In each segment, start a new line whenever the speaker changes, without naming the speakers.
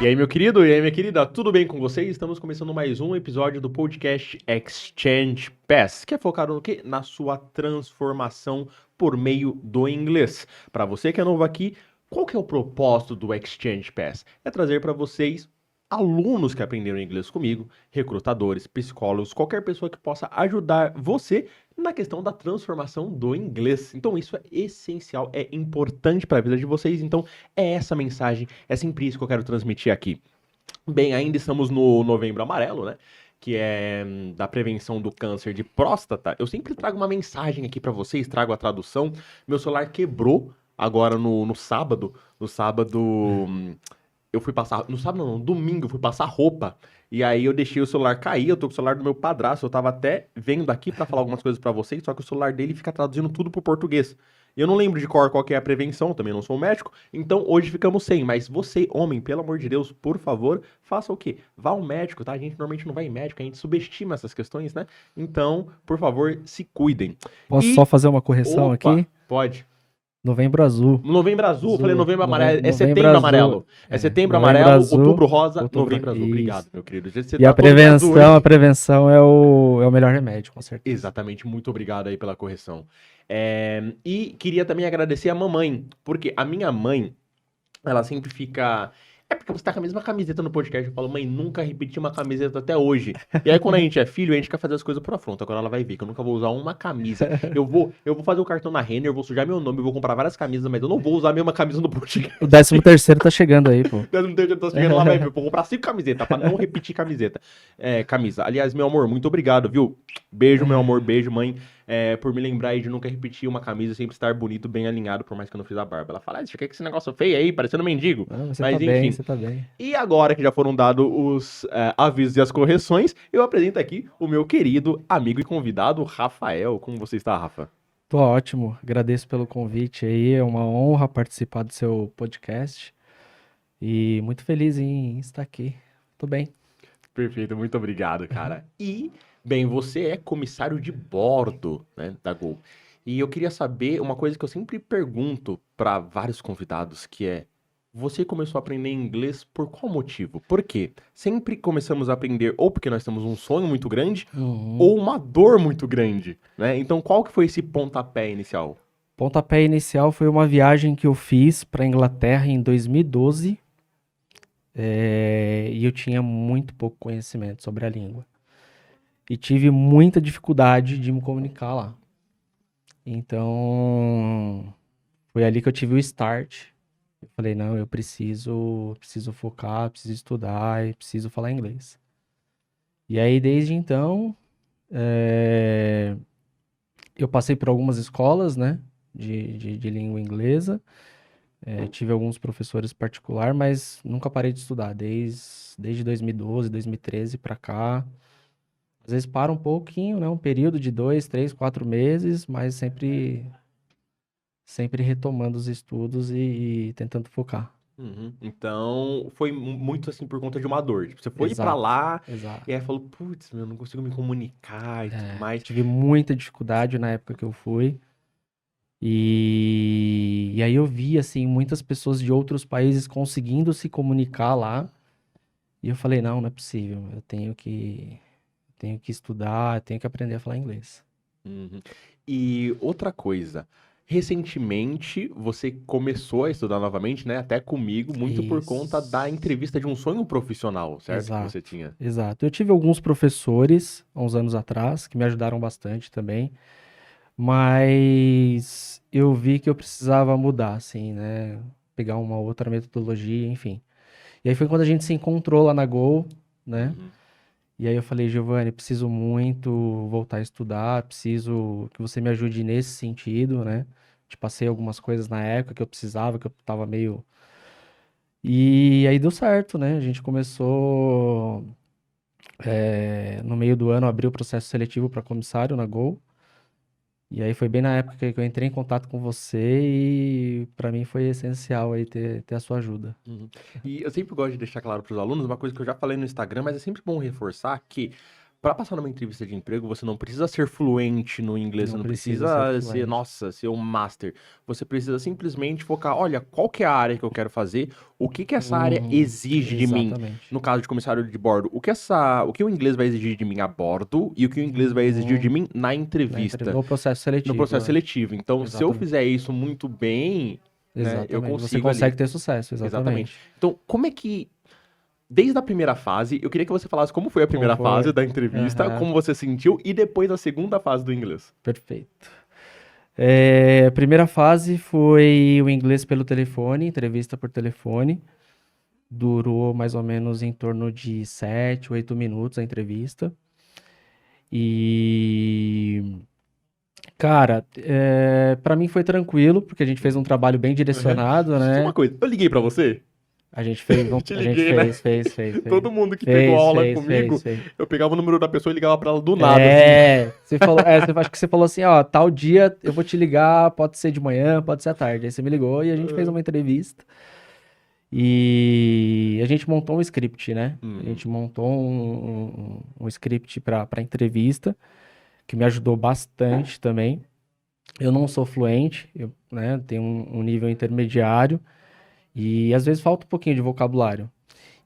E aí, meu querido, e aí, minha querida, tudo bem com vocês? Estamos começando mais um episódio do podcast Exchange Pass, que é focado no quê? Na sua transformação por meio do inglês. Para você que é novo aqui, qual que é o propósito do Exchange Pass? É trazer para vocês alunos que aprenderam inglês comigo, recrutadores, psicólogos, qualquer pessoa que possa ajudar você na questão da transformação do inglês. Então, isso é essencial, é importante para a vida de vocês. Então, é essa mensagem, é sempre isso que eu quero transmitir aqui. Bem, ainda estamos no Novembro Amarelo, né? Que é da prevenção do câncer de próstata. Eu sempre trago uma mensagem aqui para vocês, trago a tradução. Meu celular quebrou agora no sábado. No sábado, eu fui passar. No sábado, não, no domingo, eu fui passar roupa. E aí eu deixei o celular cair. Eu tô com o celular do meu padrasto. Eu tava até vendo aqui para falar algumas coisas para vocês, só que o celular dele fica traduzindo tudo pro português. Eu não lembro de cor qual que é a prevenção, também não sou médico, então hoje ficamos sem. Mas você, homem, pelo amor de Deus, por favor, faça o quê? Vá ao médico, tá? A gente normalmente não vai em médico, a gente subestima essas questões, né? Então, por favor, se cuidem.
Posso
E,
só fazer uma correção
opa,
aqui?
pode.
Novembro Azul.
Novembro Azul, eu falei novembro amarelo, é
Novembro
setembro
Azul.
amarelo. É setembro
Novembro
amarelo,
Azul,
outubro rosa,
outubro.
novembro azul. Obrigado,
Isso.
meu querido. Você
E
tá todo de azul
a
hoje.
prevenção é o melhor remédio, com certeza.
Exatamente, muito obrigado aí pela correção. E queria também agradecer a mamãe, porque a minha mãe, ela sempre fica. É porque você tá com a mesma camiseta no podcast. Eu falo, mãe, nunca repeti uma camiseta até hoje. E aí, quando a gente é filho, a gente quer fazer as coisas por afronta. Agora ela vai ver que eu nunca vou usar uma camisa. Eu vou fazer o cartão na Renner, eu vou sujar meu nome, eu vou comprar várias camisas, mas eu não vou usar a mesma camisa no podcast.
O 13º tá chegando aí, pô.
Décimo terceiro tá chegando lá, vai ver. Vou comprar 5 camisetas pra não repetir camiseta. Camisa. Aliás, meu amor, muito obrigado, viu? Beijo, meu amor, beijo, mãe. Por me lembrar aí de nunca repetir uma camisa, sempre estar bonito, bem alinhado, por mais que eu não fiz a barba. Ela fala, você quer que esse negócio feio aí, parecendo mendigo?
Você
Mas
tá
enfim.
bem, você tá bem.
E agora que já foram dados os avisos e as correções, eu apresento aqui o meu querido amigo e convidado, Rafael. Como você está, Rafa?
Tô ótimo, agradeço pelo convite aí, é uma honra participar do seu podcast e muito feliz em estar aqui. Tô bem.
Perfeito, muito obrigado, cara. E, bem, você é comissário de bordo, né, da Gol. E eu queria saber uma coisa que eu sempre pergunto para vários convidados, que é: você começou a aprender inglês por qual motivo? Por quê? Sempre começamos a aprender ou porque nós temos um sonho muito grande ou uma dor muito grande, né? Então, qual que foi esse pontapé inicial?
Pontapé inicial foi uma viagem que eu fiz para Inglaterra em 2012. E eu tinha muito pouco conhecimento sobre a língua. E tive muita dificuldade de me comunicar lá. Então, foi ali que eu tive o start. Eu falei, não, eu preciso focar, preciso estudar e preciso falar inglês. E aí, desde então, eu passei por algumas escolas, né, de língua inglesa. Tive alguns professores particulares, mas nunca parei de estudar, desde 2012, 2013 para cá. Às vezes para um pouquinho, né? Um período de 2, 3, 4 meses, mas sempre retomando os estudos e tentando focar.
Uhum. Então, foi muito assim por conta de uma dor. Tipo, você foi pra
Exato,
lá
exato.
e aí falou, putz, meu, não consigo me comunicar e tudo mais.
Tive muita dificuldade na época que eu fui. E aí eu vi, assim, muitas pessoas de outros países conseguindo se comunicar lá. E eu falei, não é possível. Eu tenho que estudar, eu tenho que aprender a falar inglês.
Uhum. E outra coisa, recentemente você começou a estudar novamente, né? Até comigo, muito por conta da
Isso.
entrevista de um sonho profissional, certo? Que você
Exato,
tinha.
exato. Eu tive alguns professores há uns anos atrás que me ajudaram bastante também, mas eu vi que eu precisava mudar, assim, né? Pegar uma outra metodologia, enfim. E aí foi quando a gente se encontrou lá na Gol, né?
Uhum.
E aí eu falei, Giovanni, preciso muito voltar a estudar, preciso que você me ajude nesse sentido, né? Te passei algumas coisas na época que eu precisava, que eu tava meio. E aí deu certo, né? A gente começou. No meio do ano, abrir o processo seletivo para comissário na Gol. E aí foi bem na época que eu entrei em contato com você e para mim foi essencial aí ter a sua ajuda.
E eu sempre gosto de deixar claro para os alunos uma coisa que eu já falei no Instagram, mas é sempre bom reforçar que para passar numa entrevista de emprego, você não precisa ser fluente no inglês, você
Não
não
precisa
precisa
ser
ser,
fluente.
nossa, ser um master. Você precisa simplesmente focar, olha, qual que é a área que eu quero fazer, o que que essa área exige de mim.
Exatamente.
No caso de comissário de bordo, o que o inglês vai exigir de mim a bordo e o que o inglês vai exigir de
Uhum.
mim na entrevista,
No processo
no
seletivo,
processo
né?
seletivo. Então, se eu
Exatamente.
fizer isso muito bem, né, eu
Exatamente. Você
consigo ali.
consegue ter sucesso,
Exatamente.
exatamente.
Então, como é que desde a primeira fase, eu queria que você falasse como foi a
Como
primeira fase
foi?
da entrevista,
Aham,
como você sentiu, e depois a segunda fase do inglês.
perfeito. A primeira fase foi o inglês pelo telefone, entrevista por telefone. Durou mais ou menos em torno de 7, 8 minutos a entrevista. E, cara, para mim foi tranquilo, porque a gente fez um trabalho bem
Uhum.
direcionado,
Só uma
né?
coisa, eu liguei pra você?
A gente fez,
Te
a gente
liguei, né?
fez, fez, fez, fez.
Todo mundo que pegou
Fez,
aula
fez, fez,
comigo,
fez.
eu pegava o número da pessoa e ligava pra ela do nada, assim.
Você falou, acho que você falou assim, ó, tal dia eu vou te ligar, pode ser de manhã, pode ser à tarde. Aí você me ligou e a gente fez uma entrevista e a gente montou um script, né? A
Hum,
gente montou um script para entrevista, que me ajudou bastante também. Eu não sou fluente, né, tenho um nível intermediário e às vezes falta um pouquinho de vocabulário.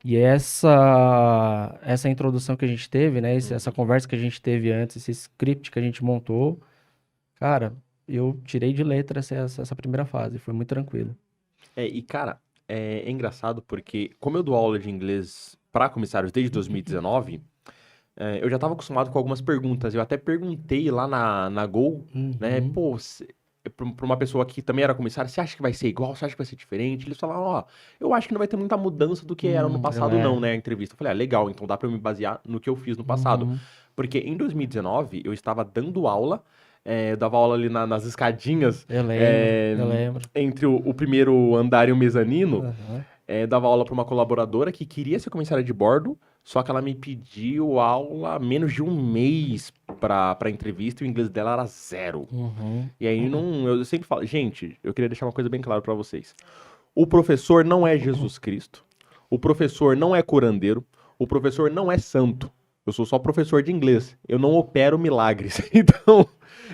E essa introdução que a gente teve, né? Essa
uhum.
conversa que a gente teve antes, esse script que a gente montou, cara, eu tirei de letra essa primeira fase, foi muito tranquilo.
E cara, é engraçado porque, como eu dou aula de inglês pra comissários desde 2019, eu já estava acostumado com algumas perguntas. Eu até perguntei lá na Gol, né?
Uhum.
Pô, pra uma pessoa que também era comissária, você acha que vai ser igual? Você acha que vai ser diferente? Eles falaram, ó, eu acho que não vai ter muita mudança do que era no passado, não, né? A entrevista. Eu falei, legal, então dá pra eu me basear no que eu fiz no passado.
Uhum.
Porque em 2019, eu estava dando aula, eu dava aula ali nas escadinhas,
Eu lembro,
é,
eu lembro.
entre o primeiro andar e o mezanino.
Aham.
Dava aula para uma colaboradora que queria ser comissária de bordo, só que ela me pediu aula menos de um mês para entrevista e o inglês dela era zero.
Uhum.
E aí não, eu sempre falo, gente, eu queria deixar uma coisa bem clara para vocês. O professor não é Jesus Cristo. O professor não é curandeiro. O professor não é santo. Eu sou só professor de inglês. Eu não opero milagres. Então,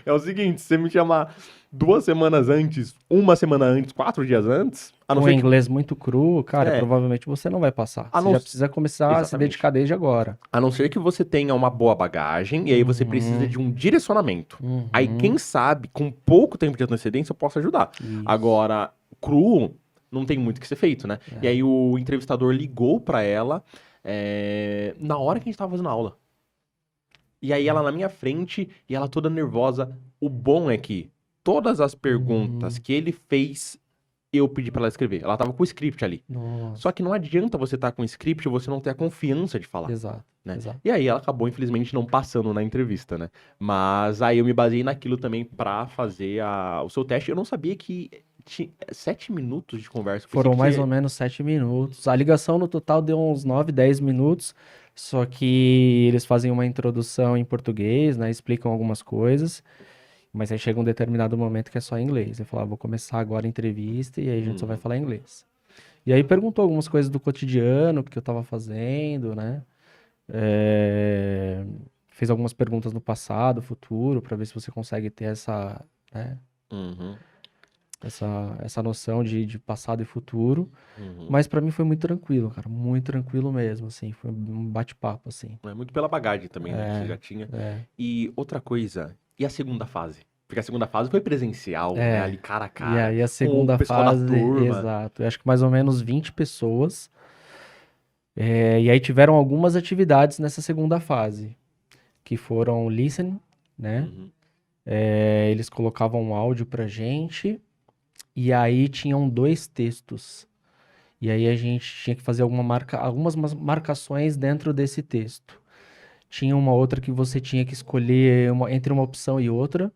é o seguinte, se você me chamar 2 semanas antes, uma semana antes, 4 dias antes, a não
Com
ser que.
inglês muito cru, cara,
É,
provavelmente você não vai passar.
a
Você
não,
já precisa começar a se
exatamente.
dedicar desde agora.
A não ser que você tenha uma boa bagagem e aí você precisa
Uhum.
de um direcionamento. Aí, quem
Uhum.
sabe, com pouco tempo de antecedência, eu posso ajudar.
Isso.
Agora, cru, não tem muito o que ser feito, né? E
É.
aí o entrevistador ligou pra ela na hora que a gente tava fazendo aula. E aí ela na minha frente e ela toda nervosa. O bom é que todas as perguntas
Uhum.
que ele fez, eu pedi pra ela escrever. Ela tava com o script ali. Só
Nossa.
que não adianta você estar com o script e você não ter a confiança de falar,
Exato,
né?
exato.
E aí ela acabou, infelizmente, não passando na entrevista, né? Mas aí eu me baseei naquilo também pra fazer o seu teste. Eu não sabia que tinha 7 minutos de conversa. Eu pensei
Foram
que
mais ou
tinha.
menos 7 minutos. A ligação no total deu uns 9, 10 minutos. Só que eles fazem uma introdução em português, né? Explicam algumas coisas. Mas aí chega um determinado momento que é só em inglês. Eu falo, vou começar agora a entrevista e aí a gente só vai
Uhum,
falar inglês. E aí perguntou algumas coisas do cotidiano, que eu tava fazendo, né? É, Fez algumas perguntas no passado, futuro, para ver se você consegue ter né,
uhum,
essa noção de passado e futuro.
uhum.
Mas pra mim foi muito tranquilo, cara, muito tranquilo mesmo, assim, foi um bate-papo, assim.
É muito pela bagagem também, né, que você
É,
já tinha.
é,
E outra coisa, e a segunda fase? Porque a segunda fase foi presencial, né,
é.
ali cara a
E
cara,
aí a
com o
segunda
pessoal da
fase,
turma.
exato, eu acho que mais ou menos 20 pessoas. E aí tiveram algumas atividades nessa segunda fase, que foram listening, né?
Uhum,
Eles colocavam um áudio pra gente, e aí tinham dois textos. E aí a gente tinha que fazer algumas marcações dentro desse texto. Tinha uma outra que você tinha que escolher entre uma opção e outra,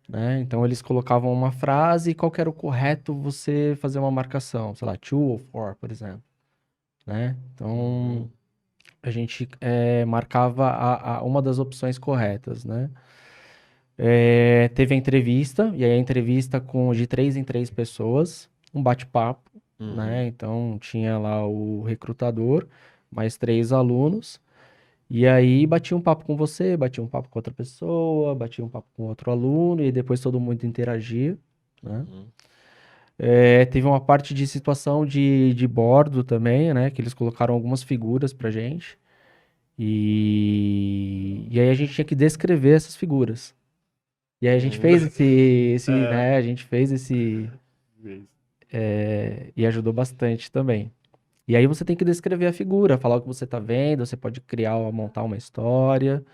né? Então eles colocavam uma frase e qual que era o correto você fazer uma marcação, sei lá, two ou four, por exemplo, né? Então
uhum,
a gente marcava uma das opções corretas, né? Teve a entrevista, e aí a entrevista de 3 em 3 pessoas, um bate-papo,
uhum,
né? Então tinha lá o recrutador, mais 3 alunos, E aí bati um papo com você, bati um papo com outra pessoa, bati um papo com outro aluno e depois todo mundo interagia, né?
Uhum.
Teve uma parte de situação de bordo também, né? Que eles colocaram algumas figuras pra gente. E aí a gente tinha que descrever essas figuras. E aí a gente fez
É.
né? A gente fez esse, e ajudou bastante também. E aí você tem que descrever a figura, falar o que você tá vendo, você pode criar ou montar uma história.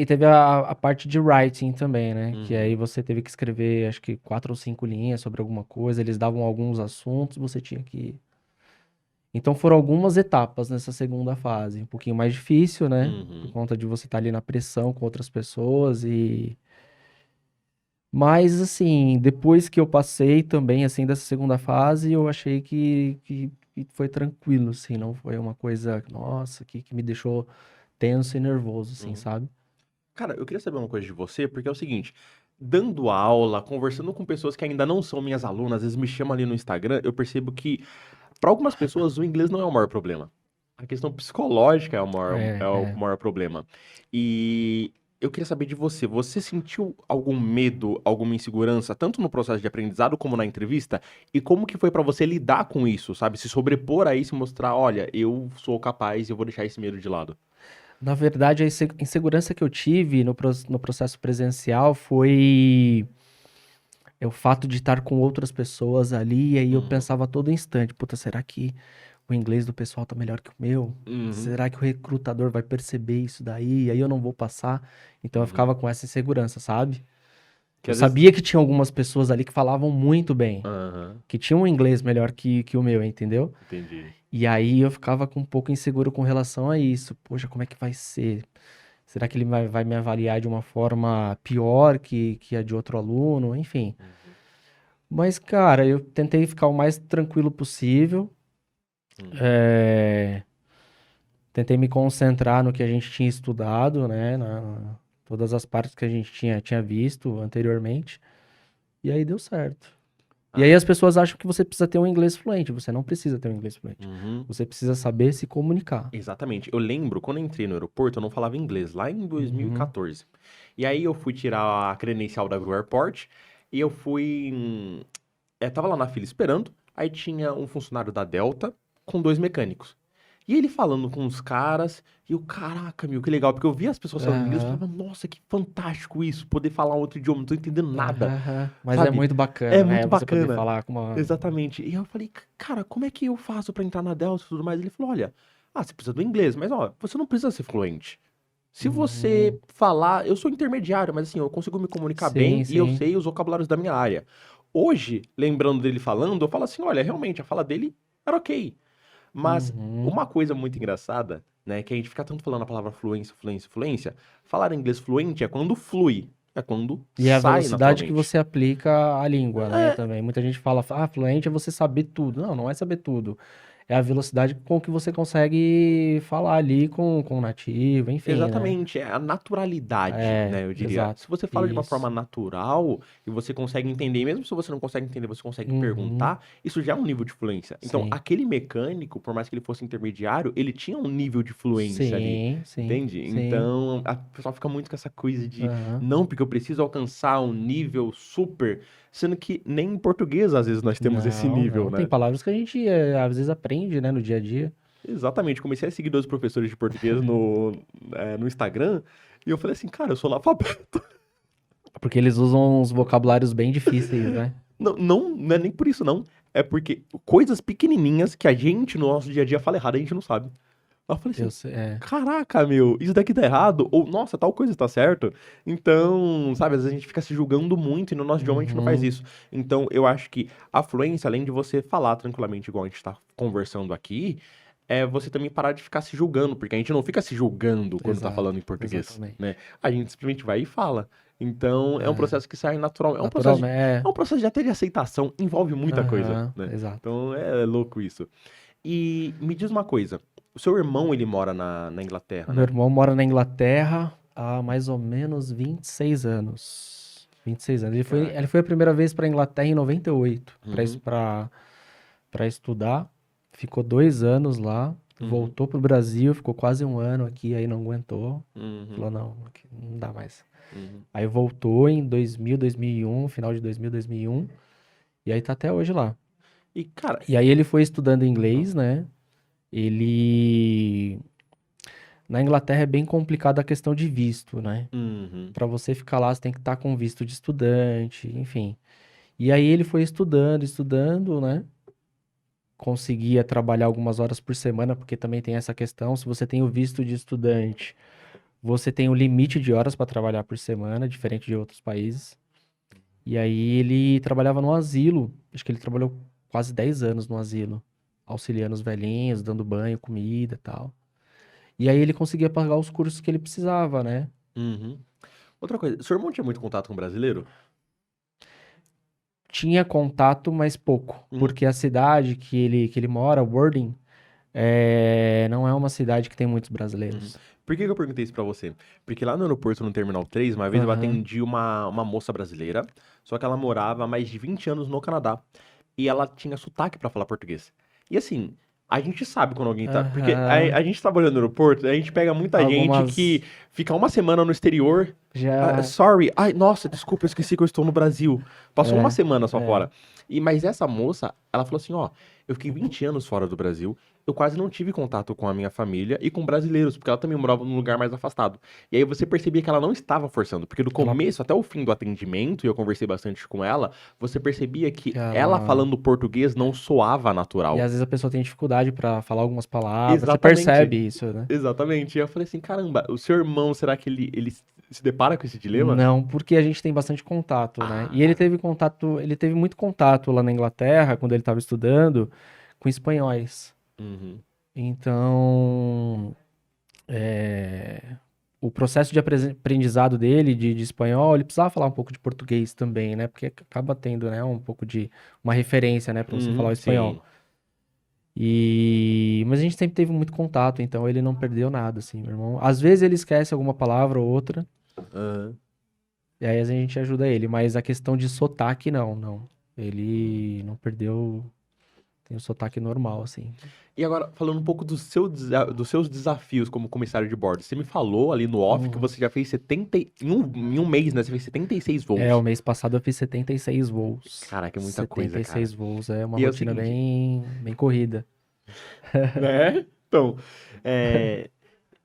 Teve a parte de writing também, né? Que aí
Uhum.
você teve que escrever, acho que 4 ou 5 linhas sobre alguma coisa. Eles davam alguns assuntos, você tinha que. Então foram algumas etapas nessa segunda fase. Um pouquinho mais difícil, né? Por
Uhum.
conta de você estar ali na pressão com outras pessoas e. Mas, assim, depois que eu passei também, assim, dessa segunda fase, eu achei que foi tranquilo, assim, não foi uma coisa, nossa, que me deixou tenso e nervoso, assim,
Uhum.
sabe?
Cara, eu queria saber uma coisa de você, porque é o seguinte, dando aula, conversando com pessoas que ainda não são minhas alunas, às vezes me chamam ali no Instagram, eu percebo que para algumas pessoas o inglês não é o maior problema. A questão psicológica é o
É.
maior problema. E eu queria saber de você, você sentiu algum medo, alguma insegurança, tanto no processo de aprendizado como na entrevista? E como que foi para você lidar com isso, sabe? Se sobrepor a isso e mostrar, olha, eu sou capaz e eu vou deixar esse medo de lado.
Na verdade, a insegurança que eu tive no processo presencial foi o fato de estar com outras pessoas ali, e aí eu
Uhum.
pensava a todo instante, puta, será que o inglês do pessoal tá melhor que o meu?
Uhum.
Será que o recrutador vai perceber isso daí? E aí eu não vou passar? Então eu
Uhum.
ficava com essa insegurança, sabe?
Que
Eu
às vezes.
sabia que tinha algumas pessoas ali que falavam muito bem,
Aham,
que tinham um inglês melhor que o meu, entendeu?
entendi.
E aí eu ficava com um pouco inseguro com relação a isso. Poxa, como é que vai ser? Será que ele vai me avaliar de uma forma pior que a de outro aluno? Enfim.
Uhum.
Mas, cara, eu tentei ficar o mais tranquilo possível.
Uhum.
é, Tentei me concentrar no que a gente tinha estudado, né? Todas as partes que a gente tinha visto anteriormente. E aí deu certo. E aí
Ah,
as pessoas acham que você precisa ter um inglês fluente. Você não precisa ter um inglês fluente.
uhum.
Você precisa saber se comunicar.
Exatamente. Eu lembro, quando eu entrei no aeroporto, eu não falava inglês, lá em
Uhum.
2014. E aí eu fui tirar a credencial da Gru Airport e eu fui. Tava lá na fila esperando, aí tinha um funcionário da Delta com dois mecânicos. E ele falando com os caras, e eu, caraca, meu, que legal, porque eu via as pessoas falando inglês e
Aham,
falava, nossa, que fantástico isso, poder falar um outro idioma, não tô entendendo nada,
aham. Mas é
sabe?
muito
É
bacana, né?
muito
Você poder
bacana.
falar com uma.
Exatamente. E eu falei, cara, como é que eu faço pra entrar na Delta e tudo mais? Ele falou, olha, você precisa do inglês, mas ó, você não precisa ser fluente. Se você
Uhum.
falar, eu sou intermediário, mas assim, eu consigo me comunicar bem
Sim,
e eu
sim.
sei os vocabulários da minha área. Hoje, lembrando dele falando, eu falo assim, olha, realmente, a fala dele era ok. Mas
Uhum.
uma coisa muito engraçada, né, que a gente fica tanto falando a palavra fluência, fluência, fluência, falar inglês fluente é quando flui, é quando
E é a
sai
velocidade que
naturalmente.
você aplica à língua, né?
É,
Também. Muita gente fala, fluente é você saber tudo. Não, não é saber tudo. É a velocidade com que você consegue falar ali com o nativo, enfim, né?
exatamente, é a naturalidade,
É,
né, eu diria. Se
exato.
você fala de uma
Isso.
forma natural e você consegue entender, mesmo se você não consegue entender, você consegue
Uhum.
perguntar, isso já é um nível de fluência. Então,
Sim.
aquele mecânico, por mais que ele fosse intermediário, ele tinha um nível de fluência ali,
Sim, sim,
entende?
sim.
Então, a pessoa fica muito com essa coisa de,
Aham.
não, porque eu preciso alcançar um nível super, sendo que nem em português às vezes nós temos esse
Não,
nível,
não. Tem
né?
palavras que a gente às vezes aprende, né, no dia a dia.
Exatamente, comecei a seguir dois professores de português no Instagram, e eu falei assim, cara, eu sou analfabeto.
Porque eles usam uns vocabulários bem difíceis, né?
Não, não é nem por isso, não. É porque coisas pequenininhas que a gente no nosso dia a dia fala errado, a gente não sabe. Aí eu falei
Eu
assim,
sei, é.
caraca, meu, isso daqui tá errado. Ou, nossa, tal coisa tá certo. Então, sabe, às vezes a gente fica se julgando muito e no nosso idioma a gente não faz
Uhum.
isso. Então, eu acho que a fluência, além de você falar tranquilamente, igual a gente tá conversando aqui, é você também parar de ficar se julgando, porque a gente não fica se julgando quando tá falando
Exato,
em português, né?
exatamente.
A gente simplesmente vai e fala. Então, é um
É.
processo que sai natural.
Naturalmente,
É um processo de até de aceitação, envolve muita coisa,
aham,
né?
exato.
Então, é louco isso. E me diz uma coisa, o seu irmão, ele mora na Inglaterra,
Meu
né?
irmão mora na Inglaterra há mais ou menos 26 anos. 26 anos. Ele
Caraca.
foi a primeira vez para a Inglaterra em 98
Uhum,
para estudar. Ficou 2 anos lá. Voltou pro Brasil, ficou quase um ano aqui, aí não aguentou.
Uhum.
Falou, não, aqui não dá mais.
Uhum.
Aí voltou em 2000, 2001, final de 2000, 2001, e aí tá até hoje lá.
E, cara,
E aí ele foi estudando inglês, né? Ele... Na Inglaterra é bem complicada a questão de visto, né?
uhum.
Pra você ficar lá, você tem que estar com visto de estudante, enfim. E aí ele foi estudando, estudando, né? Conseguia trabalhar algumas horas por semana, porque também tem essa questão, se você tem o visto de estudante, você tem o limite de horas para trabalhar por semana, diferente de outros países. E aí ele trabalhava no asilo, acho que ele trabalhou quase 10 anos no asilo, auxiliando os velhinhos, dando banho, comida e tal. E aí ele conseguia pagar os cursos que ele precisava, né?
Uhum. Outra coisa, o seu irmão tinha muito contato com brasileiro?
Tinha contato, mas pouco,
Uhum.
porque a cidade que ele mora, Worthing, não é uma cidade que tem muitos
Uhum.
brasileiros.
Por que que eu perguntei isso pra você? Porque lá no aeroporto, no Terminal 3, uma vez eu
Aham.
atendi uma moça brasileira, só que ela morava há mais de 20 anos no Canadá. E ela tinha sotaque pra falar português. E assim, a gente sabe quando alguém tá. Porque
Aham.
a gente trabalhando no aeroporto, a gente pega muita gente que
Algumas
fica uma semana no exterior. Ah,
já.
sorry, ai, nossa, desculpa, eu esqueci que eu estou no Brasil. Passou uma
É,
semana só
é.
fora. Mas essa moça, ela falou assim: ó, eu fiquei 20 anos fora do Brasil, eu quase não tive contato com a minha família e com brasileiros, porque ela também morava num lugar mais afastado. E aí você percebia que ela não estava forçando, porque do
Ela,
começo até o fim do atendimento, e eu conversei bastante com ela, você percebia
que
que ela
ela.
falando português não soava
E
natural.
às vezes a pessoa tem dificuldade pra falar algumas palavras. Você
Exatamente.
percebe isso, né?
Exatamente. E eu falei assim, caramba, o seu irmão, será que ele se depara com esse dilema?
Não, porque a gente tem bastante contato, né? E ele
Ah,
teve contato, ele teve muito contato lá na Inglaterra, quando ele estava estudando, com espanhóis.
uhum,
Então, o processo de aprendizado dele de espanhol, ele precisava falar um pouco de português também, né? Porque acaba tendo, né, um pouco de uma referência, né, para você falar o espanhol.
sim.
Mas a gente sempre teve muito contato, então ele não perdeu nada, assim, meu irmão. Às vezes ele esquece alguma palavra ou outra,
Aham,
e aí a gente ajuda ele, mas a questão de sotaque, não, não.
uhum.
Ele não perdeu, tem o sotaque normal, assim.
E agora, falando um pouco dos seus desafios como comissário de bordo. Você me falou ali no off que
Uhum.
você já fez 70, em um mês, né? Você fez 76
O
voos.
mês passado eu fiz 76 voos.
Caraca, é muita coisa,
setenta e
cara.
seis voos é uma
E é o
rotina
seguinte,
bem corrida.
né? Então, é,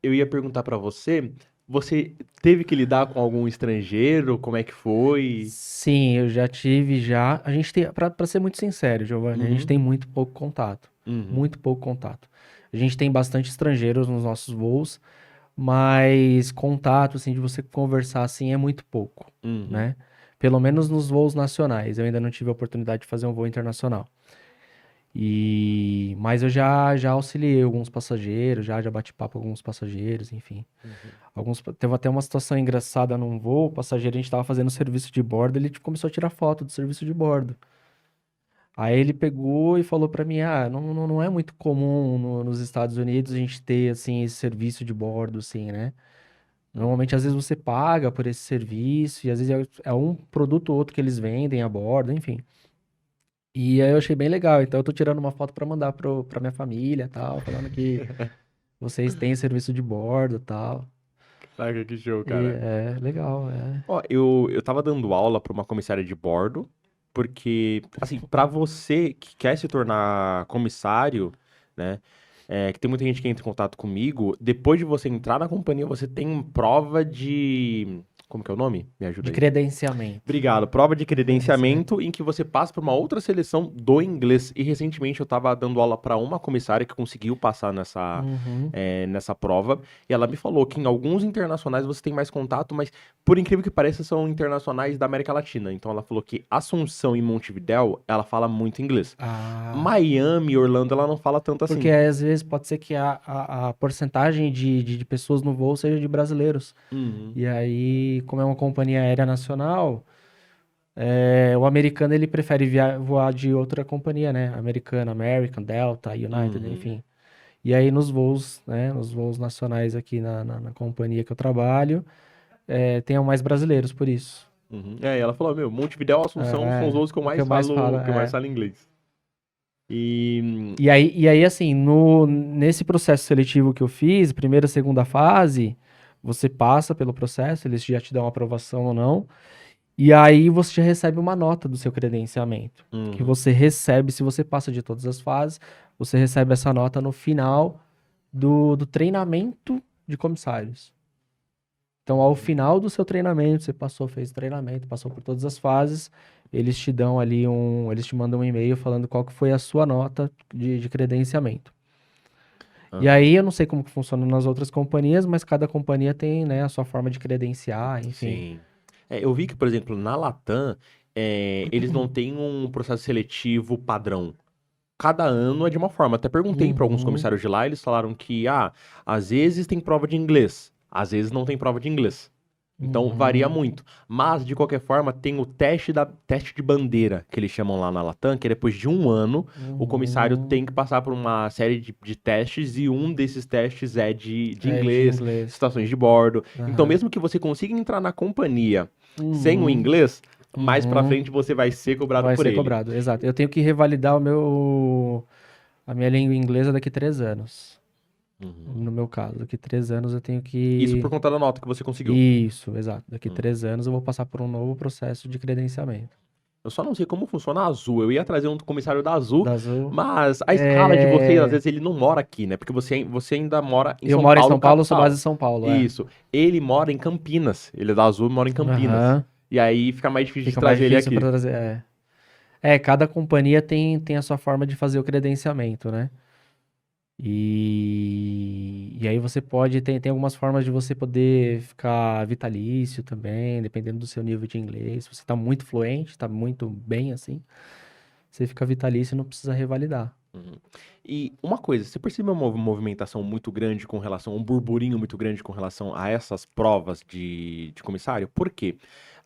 eu ia perguntar pra você, você teve que lidar com algum estrangeiro? Como é que foi?
Sim, eu já tive já. A gente tem, pra ser muito sincero, Giovanni, a gente
Uhum,
tem muito pouco contato.
uhum,
Muito pouco contato. A gente tem bastante estrangeiros nos nossos voos, mas contato, assim, de você conversar assim é muito pouco,
uhum,
né? Pelo menos nos voos nacionais. Eu ainda não tive a oportunidade de fazer um voo internacional. Mas eu já auxiliei alguns passageiros, já bati papo com alguns passageiros, enfim.
uhum.
Teve até uma situação engraçada num voo, o passageiro, a gente tava fazendo serviço de bordo, ele começou a tirar foto do serviço de bordo. Aí ele pegou e falou pra mim, não é muito comum nos Estados Unidos a gente ter, assim, esse serviço de bordo, assim, né? Normalmente, às vezes, você paga por esse serviço, e às vezes é um produto ou outro que eles vendem a bordo, enfim. E aí eu achei bem legal, então eu tô tirando uma foto pra mandar pra minha família, e tal, falando que vocês têm serviço de bordo, e tal.
Caraca, que show,
E
cara.
é legal,
Ó, eu tava dando aula pra uma comissária de bordo, porque, assim, pra você que quer se tornar comissário, né, que tem muita gente que entra em contato comigo, depois de você entrar na companhia, você tem prova de... Como que é o nome? Me ajuda
de
aí.
credenciamento.
Obrigado. Prova de
Credenciamento.
credenciamento em que você passa por uma outra seleção do inglês. E recentemente eu estava dando aula para uma comissária que conseguiu passar
Uhum.
nessa prova. E ela me falou que em alguns internacionais você tem mais contato, mas por incrível que pareça, são internacionais da América Latina. Então ela falou que Assunção e Montevidéu, ela fala muito inglês.
Ah,
Miami, Orlando, ela não fala tanto
porque
assim.
às vezes pode ser que a porcentagem de pessoas no voo seja de brasileiros.
Uhum,
E aí, como é uma companhia aérea nacional, o americano ele prefere voar de outra companhia, né? American, American, Delta, United,
uhum,
enfim. E aí nos voos, né? Nos voos nacionais aqui na companhia que eu trabalho, tenham mais brasileiros por isso.
uhum. É, e ela falou, meu, Montevidéu e Assunção são os voos que eu
O que
mais
eu mais falo
falo, que eu mais falo inglês. E.
E aí assim, nesse processo seletivo que eu fiz, primeira, segunda fase, você passa pelo processo, eles já te dão aprovação ou não, e aí você já recebe uma nota do seu credenciamento, que
Uhum.
você recebe, se você passa de todas as fases, você recebe essa nota no final do treinamento de comissários. Então, ao final do seu treinamento, você passou, fez o treinamento, passou por todas as fases, eles te dão ali eles te mandam um e-mail falando qual que foi a sua nota de credenciamento. E
Aham.
aí, eu não sei como que funciona nas outras companhias, mas cada companhia tem, né, a sua forma de credenciar, enfim.
Sim. Eu vi que, por exemplo, na Latam, eles não têm um processo seletivo padrão. Cada ano é de uma forma. Até perguntei para alguns
Uhum,
comissários de lá, eles falaram que, às vezes tem prova de inglês, às vezes não tem prova de inglês. Então varia
uhum,
muito. Mas, de qualquer forma, tem o teste de bandeira, que eles chamam lá na Latam, que é depois de um ano, o comissário
uhum.
tem que passar por uma série de testes, e um desses testes é de
É de
inglês,
inglês.
situações de bordo. Então,
Aham.
mesmo que você consiga entrar na companhia sem o
Uhum,
inglês, mais pra
uhum.
frente você vai ser cobrado
Vai
por
ser
ele.
cobrado, exato. Eu tenho que revalidar a minha língua inglesa daqui 3 anos.
Uhum.
No meu caso, daqui 3 anos eu tenho
Isso por
que.
conta da nota que você conseguiu.
Isso, exato. Daqui
Hum.
3 anos eu vou passar por um novo processo de credenciamento.
Eu só não sei como funciona a Azul. Eu ia trazer um comissário da Azul,
Da Azul.
mas a escala de vocês, às
É...
vezes, ele não mora aqui, né? Porque você ainda mora em
Eu
São
moro em
Paulo,
São Paulo, eu sou base
capital.
de São Paulo, é.
Isso. Ele mora em Campinas. Ele é da Azul e mora em Campinas.
Aham.
E aí fica mais difícil de
Fica mais
trazer ele
difícil
aqui.
para trazer. Cada companhia tem a sua forma de fazer o credenciamento, né? E aí você pode, tem algumas formas de você poder ficar vitalício também, dependendo do seu nível de inglês. Se você tá muito fluente, tá muito bem assim, você fica vitalício e não precisa revalidar.
Uhum. E uma coisa, você percebe uma movimentação muito grande com relação, um burburinho muito grande com relação a essas provas de comissário? Por quê?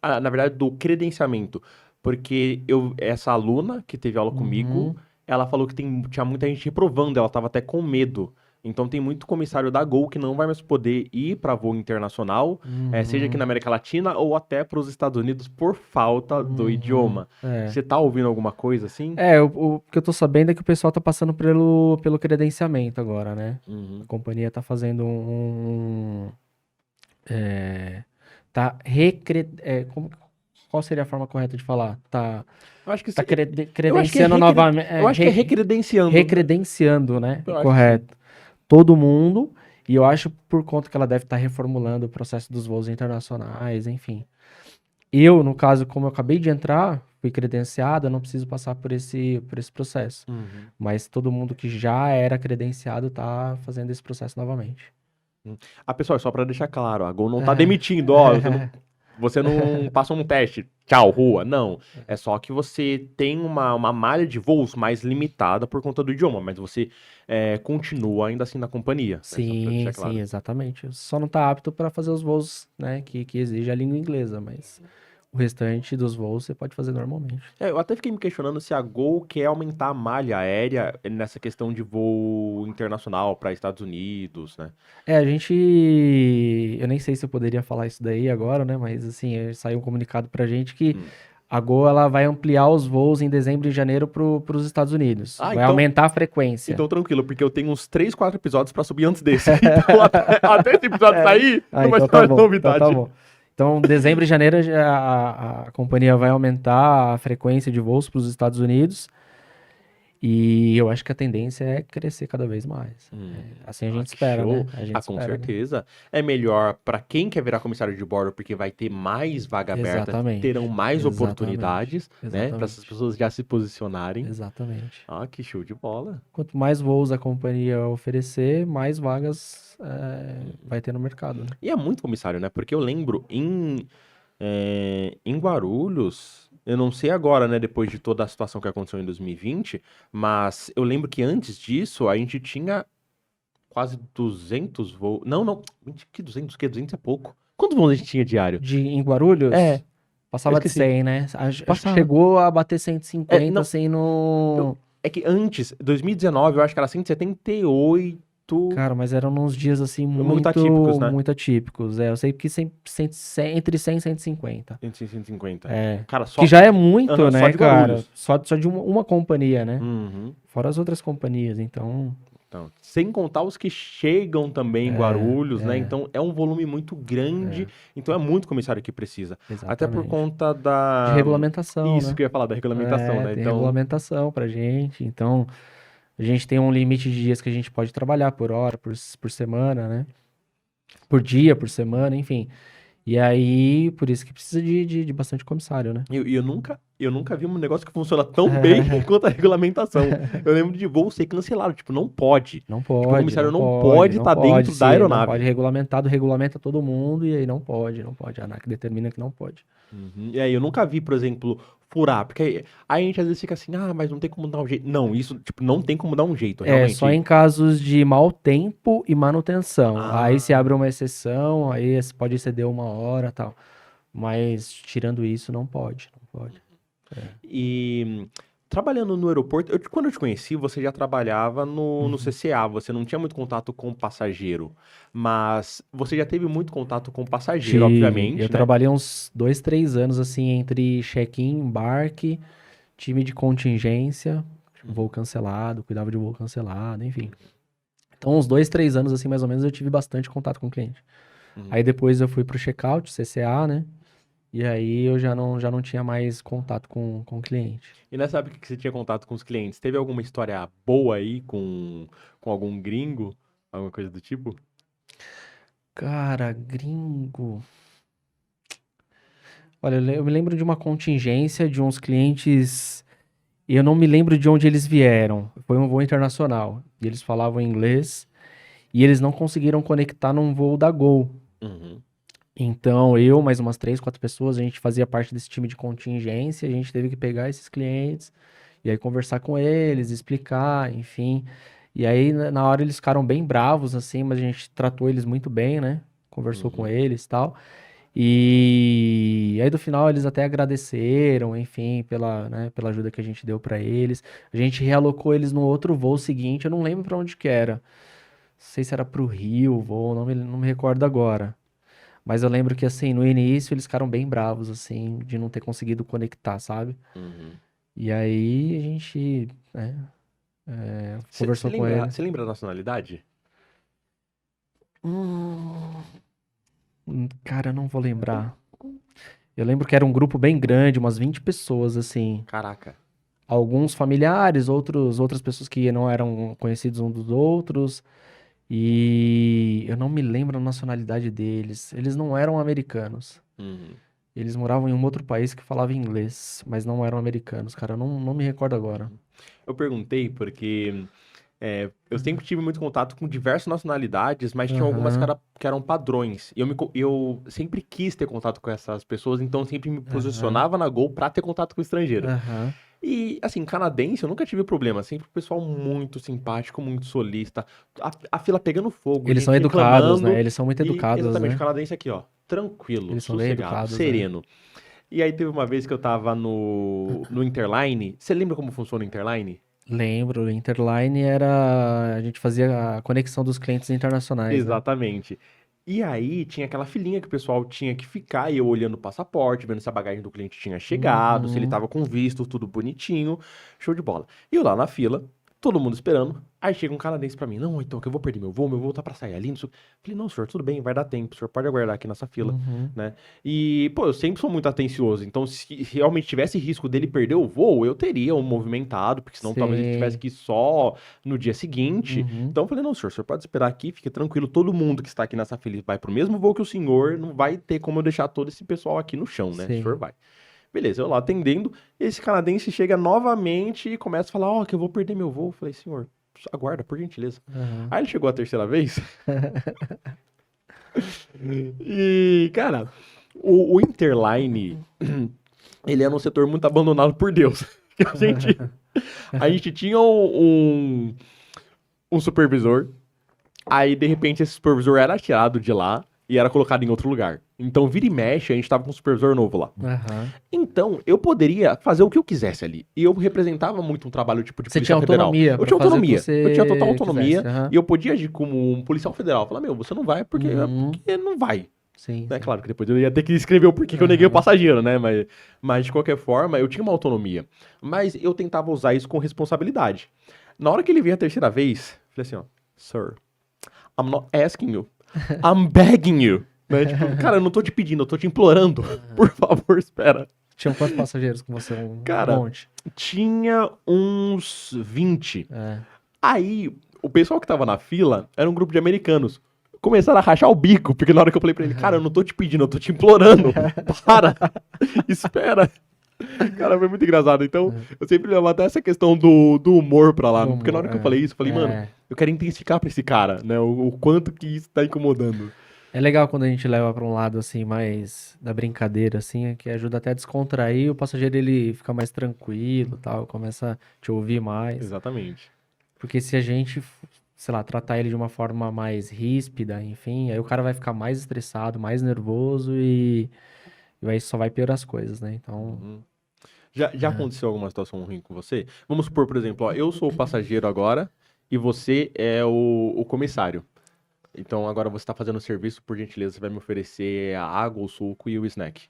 Na verdade, do credenciamento. Porque essa aluna que teve aula comigo,
Uhum,
ela falou que tinha muita gente reprovando, ela estava até com medo. Então tem muito comissário da Gol que não vai mais poder ir para voo internacional, seja aqui na
uhum,
América Latina ou até para os Estados Unidos por falta do
uhum.
idioma. Você tá ouvindo alguma coisa assim?
O que eu tô sabendo é que o pessoal tá passando pelo credenciamento agora, né? A
Uhum.
companhia tá fazendo tá qual seria a forma correta de falar?
Eu acho que
Tá
eu acho que
credenciando novamente,
eu acho que é recredenciando, né?
recredenciando, né?
Eu acho que sim.
Correto. Todo mundo, e eu acho por conta que ela deve estar reformulando o processo dos voos internacionais, enfim. Eu, no caso, como eu acabei de entrar, fui credenciado, eu não preciso passar por esse processo.
Uhum.
Mas todo mundo que já era credenciado tá fazendo esse processo novamente.
Pessoal, só pra deixar claro, a Gol não tá
É.
demitindo, ó, você não passou um teste, tchau, rua. Não, é só que você tem uma malha de voos mais limitada por conta do idioma, mas você continua ainda assim na companhia, né? Só pra
Sim,
deixar
sim,
claro.
exatamente. Só não tá apto para fazer os voos, né, que exige a língua inglesa, mas o restante dos voos você pode fazer normalmente.
Eu até fiquei me questionando se a Gol quer aumentar a malha aérea nessa questão de voo internacional para Estados Unidos, né?
Eu nem sei se eu poderia falar isso daí agora, né, mas assim, saiu um comunicado pra gente que
Hum.
a Gol ela vai ampliar os voos em dezembro e janeiro pros Estados Unidos.
Ah,
Vai
então,
aumentar a frequência.
Então, tranquilo, porque eu tenho uns 3, 4 episódios pra subir antes desse. Então, até esse episódio sair,
Ah,
não vai
então
ser
tá
mais
bom. Então tá
novidade.
bom. Então, dezembro e janeiro a companhia vai aumentar a frequência de voos para os Estados Unidos e eu acho que a tendência é crescer cada vez mais. Assim a gente
Que
espera,
show.
né? A gente
Com
espera, né?
certeza. É melhor pra quem quer virar comissário de bordo, porque vai ter mais vaga aberta, terão
Exatamente.
mais
Exatamente.
oportunidades, né? Para essas
Exatamente.
pessoas já se posicionarem.
Exatamente.
Que show de bola.
Quanto mais voos a companhia oferecer, mais vagas vai ter no mercado, né?
E é muito comissário, né? Porque eu lembro em Guarulhos, eu não sei agora, né, depois de toda a situação que aconteceu em 2020, mas eu lembro que antes disso a gente tinha quase 200 voos. Não, não, que 200, que 200 é pouco. Quantos voos a gente tinha diário?
Em
É,
Guarulhos,
eu
passava de
esqueci.
100, né? Acho que
Passava.
chegou a bater 150,
Não,
assim, no...
é que antes, 2019, eu acho que era 178,
Cara, mas eram uns dias assim
Muito atípicos, né?
muito atípicos. Eu sei que entre 100 e 150.
150.
É.
Cara,
Que já é muito,
Aham, só
né,
de
cara?
Guarulhos.
Só de uma companhia, né?
Uhum.
Fora as outras companhias, então.
Então, sem contar os que chegam também em
É,
Guarulhos, né?
é,
Então é um volume muito grande,
é,
então é muito comissário que precisa. Até por
exatamente.
conta
De
da.
regulamentação,
Isso
né?
que eu ia falar, da regulamentação,
É,
né?
tem
Então.
regulamentação pra gente. Então, a gente tem um limite de dias que a gente pode trabalhar por hora, por semana, né? Por dia, por semana, enfim. E aí, por isso que precisa de bastante comissário, né?
Eu nunca vi um negócio que funciona tão bem quanto a regulamentação. Eu lembro de voo ser cancelado, tipo, não pode.
Não
Tipo, o
pode,
comissário
não
não
pode,
pode
não
estar
pode
dentro da
ser, não pode.
aeronave.
Regulamentado, regulamenta todo mundo e aí não pode, não pode. A ANAC determina que não pode.
Uhum. E aí, eu nunca vi, por exemplo, furar, porque aí a gente às vezes fica assim, ah, mas não tem como dar um jeito. Não, isso, tipo, não tem como dar um jeito,
É só
realmente.
em casos de mau tempo e manutenção. Aí se
Ah,
abre uma exceção, aí pode exceder uma hora e tal. Mas tirando isso, não pode, não pode.
e trabalhando no aeroporto, quando eu te conheci, você já trabalhava no
Uhum.
CCA, você não tinha muito contato com o passageiro, mas você já teve muito contato com o passageiro,
Tive. Eu
obviamente, né?
trabalhei uns 2, 3 anos assim entre check-in, embarque, time de contingência,
Uhum.
voo cancelado, cuidava de voo cancelado, enfim. Então, uns 2, 3 anos assim, mais ou menos, eu tive bastante contato com o cliente.
Uhum.
Aí depois eu fui pro check-out, CCA, né? E aí eu já não tinha mais contato com o cliente.
E nessa época que você tinha contato com os clientes, teve alguma história boa aí com algum gringo? Alguma coisa do tipo?
Cara, gringo. Olha, eu me lembro de uma contingência de uns clientes. E eu não me lembro de onde eles vieram. Foi um voo internacional. E eles falavam inglês. E eles não conseguiram conectar num voo da Gol.
Uhum.
Então, eu, mais umas 3, 4 pessoas, a gente fazia parte desse time de contingência. A gente teve que pegar esses clientes e aí conversar com eles, explicar, enfim. E aí, na hora, eles ficaram bem bravos, assim, mas a gente tratou eles muito bem, né? Conversou com
Uhum.
eles e tal. E aí, do final, eles até agradeceram, enfim, né, pela ajuda que a gente deu pra eles. A gente realocou eles no outro voo seguinte, eu não lembro pra onde que era. Não sei se era pro Rio o voo, não me recordo agora. Mas eu lembro que, assim, no início eles ficaram bem bravos, assim, de não ter conseguido conectar, sabe?
Uhum.
E aí a gente, né,
Você
conversou com
lembra,
ele.
você lembra a nacionalidade?
Hum, cara, eu não vou lembrar. Eu lembro que era um grupo bem grande, umas 20 pessoas, assim.
Caraca.
Alguns familiares, outras pessoas que não eram conhecidos uns dos outros. E eu não me lembro a nacionalidade deles. Eles não eram americanos.
Uhum.
Eles moravam em um outro país que falava inglês, mas não eram americanos, cara. Eu não me recordo agora.
Eu perguntei porque eu sempre tive muito contato com diversas nacionalidades, mas tinha algumas
Aham,
que eram padrões. E eu sempre quis ter contato com essas pessoas, então eu sempre me
aham,
posicionava na Gol pra ter contato com o estrangeiro.
aham.
E, assim, canadense eu nunca tive problema. Sempre o pessoal muito simpático, muito solista. A fila pegando fogo,
Eles são
gente
educados, né?
reclamando.
Eles são muito
E,
educados,
exatamente, o
né?
canadense aqui, ó, tranquilo,
Eles são bem
sossegado,
educados, né?
sereno. E aí teve uma vez que eu tava no Interline. Você lembra como funciona o Interline?
Lembro, o Interline era. A gente fazia a conexão dos clientes internacionais, né?
Exatamente. E aí tinha aquela filinha que o pessoal tinha que ficar, e eu olhando o passaporte, vendo se a bagagem do cliente tinha chegado, se ele
Uhum.
tava com visto, tudo bonitinho, show de bola. E eu lá na fila, todo mundo esperando. Aí chega um canadense pra mim, não, então que eu vou perder meu voo tá pra sair ali. Não sei o quê. Falei, não, senhor, tudo bem, vai dar tempo, o senhor pode aguardar aqui nessa fila,
Uhum.
né? E, pô, eu sempre sou muito atencioso, então se realmente tivesse risco dele perder o voo, eu teria um movimentado, porque senão talvez ele tivesse
Sei.
que ir só no dia seguinte.
Uhum.
Então eu falei, não, senhor, o senhor pode esperar aqui, fique tranquilo, todo mundo que está aqui nessa fila vai pro mesmo voo que o senhor, não vai ter como eu deixar todo esse pessoal aqui no chão, né? O senhor
Sim.
vai. Beleza, eu lá atendendo, esse canadense chega novamente e começa a falar, ó, que eu vou perder meu voo. Eu falei, senhor, aguarda, por gentileza.
Aham.
Aí ele chegou a terceira vez e, cara, o Interline, ele era um setor muito abandonado por Deus. A gente, a gente tinha um supervisor. Aí, de repente, esse supervisor era tirado de lá. e era colocado em outro lugar. Então, vira e mexe, a gente tava com um supervisor novo lá.
Aham.
Então, eu poderia fazer o que eu quisesse ali. E eu representava muito um trabalho tipo de
Você tinha
policial federal.
autonomia
Eu
pra
tinha
fazer o que
autonomia. Eu tinha total
você
autonomia.
quisesse. Aham.
E eu podia agir como um policial federal. Falar, meu, você não vai
Uhum.
porque não vai.
Sim,
É
sim.
claro que depois eu ia ter que escrever o porquê que eu neguei o
Aham.
passageiro, né? Mas de qualquer forma, eu tinha uma autonomia. Mas eu tentava usar isso com responsabilidade. Na hora que ele veio a terceira vez, eu falei assim, ó, Sir, I'm not asking you, I'm begging you. Né? Tipo, cara, eu não tô te pedindo, eu tô te implorando. Por favor, espera.
Tinham quantos passageiros com você? Um
Cara,
monte.
tinha uns 20.
É.
Aí, o pessoal que tava na fila era um grupo de americanos. Começaram a rachar o bico, porque na hora que eu falei pra ele, cara, eu não tô te pedindo, eu tô te implorando. Para! Espera! Cara, foi muito engraçado. Então, eu sempre levo até essa questão do humor pra lá.
Do
Porque na hora
humor,
que eu falei isso, eu falei, mano,
é.
eu quero intensificar pra esse cara, né? O quanto que isso tá incomodando.
É legal quando a gente leva pra um lado assim mais da brincadeira assim, que ajuda até a descontrair, o passageiro ele fica mais tranquilo, tal, começa a te ouvir mais.
Exatamente.
Porque se a gente, sei lá, tratar ele de uma forma mais ríspida, enfim, aí o cara vai ficar mais estressado, mais nervoso e aí só vai piorar as coisas, né? Então,
Uhum. Já
é.
aconteceu alguma situação ruim com você? Vamos supor, por exemplo, ó, eu sou o passageiro agora e você é o comissário. Então agora você tá fazendo o serviço, por gentileza, você vai me oferecer a água, o suco e o snack.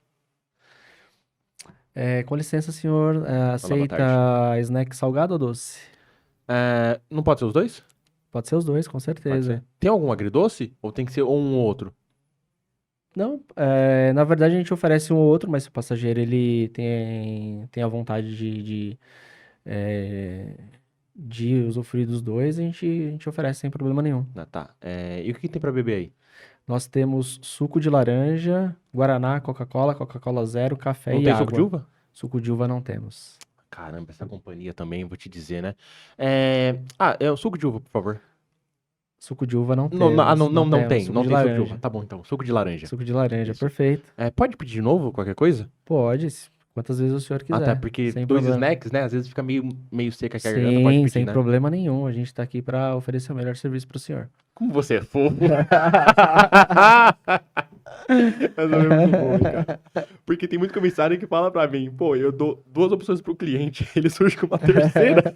Com licença, senhor,
Olá, boa tarde.
aceita snack salgado ou doce?
Não pode ser os dois?
Pode ser os dois, com
Pode
certeza.
ser. Tem algum agridoce? Ou tem que ser um ou outro?
Não, na verdade a gente oferece um ou outro, mas se o passageiro ele tem a vontade eh, de usufruir dos dois, a gente oferece sem problema nenhum.
Ah, tá. E o que tem pra beber aí?
Nós temos suco de laranja, guaraná, Coca-Cola, Coca-Cola zero, café
Não
e
tem suco de
água.
uva?
Suco de uva não temos.
Caramba, essa companhia também, vou te dizer, né? É o suco de uva, por favor.
Suco de uva não
Não,
temos, não
não
temos.
tem.
Suco
Não
de
tem suco de uva.
laranja.
Tá bom, então. Suco de laranja.
Suco de laranja,
Isso.
perfeito.
Pode pedir de novo qualquer coisa?
Pode, quantas vezes o senhor
Até
quiser,
porque
sem
dois
problema.
snacks, né? Às vezes fica meio seca a garganta, pode
Sim,
pedir,
sem
né?
problema nenhum. A gente tá aqui pra oferecer o melhor serviço pro senhor.
Como você é fofo. Essa é muito bom, hein, cara. Porque tem muito comissário que fala pra mim, pô, eu dou duas opções pro cliente, ele surge com uma terceira.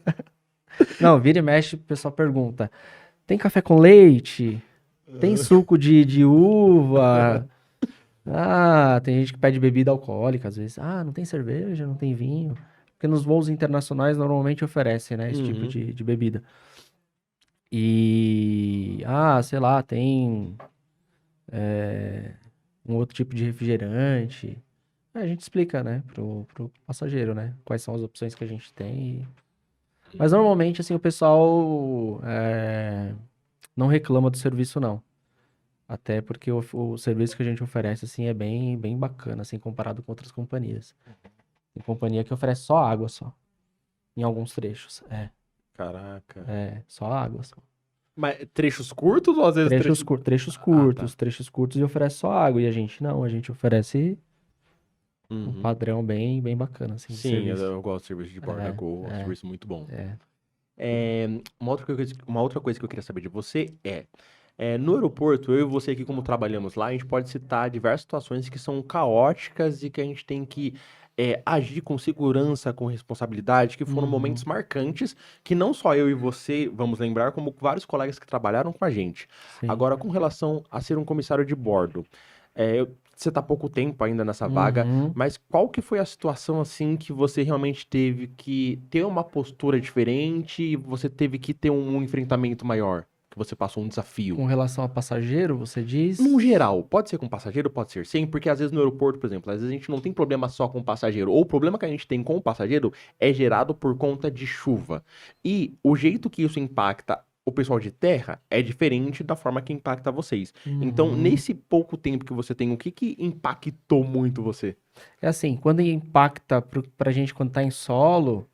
Não, vira e mexe, o pessoal pergunta: tem café com leite? Tem suco de uva? Ah, tem gente que pede bebida alcoólica às vezes. Ah, não tem cerveja, não tem vinho. Porque nos voos internacionais normalmente oferecem, né, esse tipo
Uhum.
de bebida. Sei lá, tem um outro tipo de refrigerante. Aí a gente explica, né, pro passageiro, né, quais são as opções que a gente tem. Mas normalmente, assim, o pessoal não reclama do serviço, não. Até porque o serviço que a gente oferece, assim, é bem, bem bacana, assim, comparado com outras companhias. Tem companhia que oferece só água, só. Em alguns trechos.
Caraca.
Só água, só.
Mas trechos curtos ou às vezes
Trechos curtos,
tá.
trechos curtos e oferece só água. E a gente não, a gente oferece um
Uhum.
padrão bem, bem bacana, assim, de
Sim, eu,
serviço.
eu gosto de serviço de borda go, é um serviço muito bom. Uma outra coisa que eu queria saber de você no aeroporto, eu e você aqui, como trabalhamos lá, a gente pode citar diversas situações que são caóticas e que a gente tem que agir com segurança, com responsabilidade, que foram
Uhum,
momentos marcantes, que não só eu e você vamos lembrar, como vários colegas que trabalharam com a gente.
sim.
Agora, com relação a ser um comissário de bordo, você está há pouco tempo ainda nessa vaga,
Uhum.
mas qual que foi a situação assim que você realmente teve que ter uma postura diferente e você teve que ter um enfrentamento maior? Que você passou um desafio?
Com relação a passageiro, você diz?
Num geral, pode ser com passageiro, pode ser sem, porque às vezes no aeroporto, por exemplo, às vezes a gente não tem problema só com o passageiro, ou o problema que a gente tem com o passageiro é gerado por conta de chuva. E o jeito que isso impacta o pessoal de terra é diferente da forma que impacta vocês. Então,
Uhum.
nesse pouco tempo que você tem, o que que impactou muito você?
É assim, quando impacta pra gente quando tá em solo,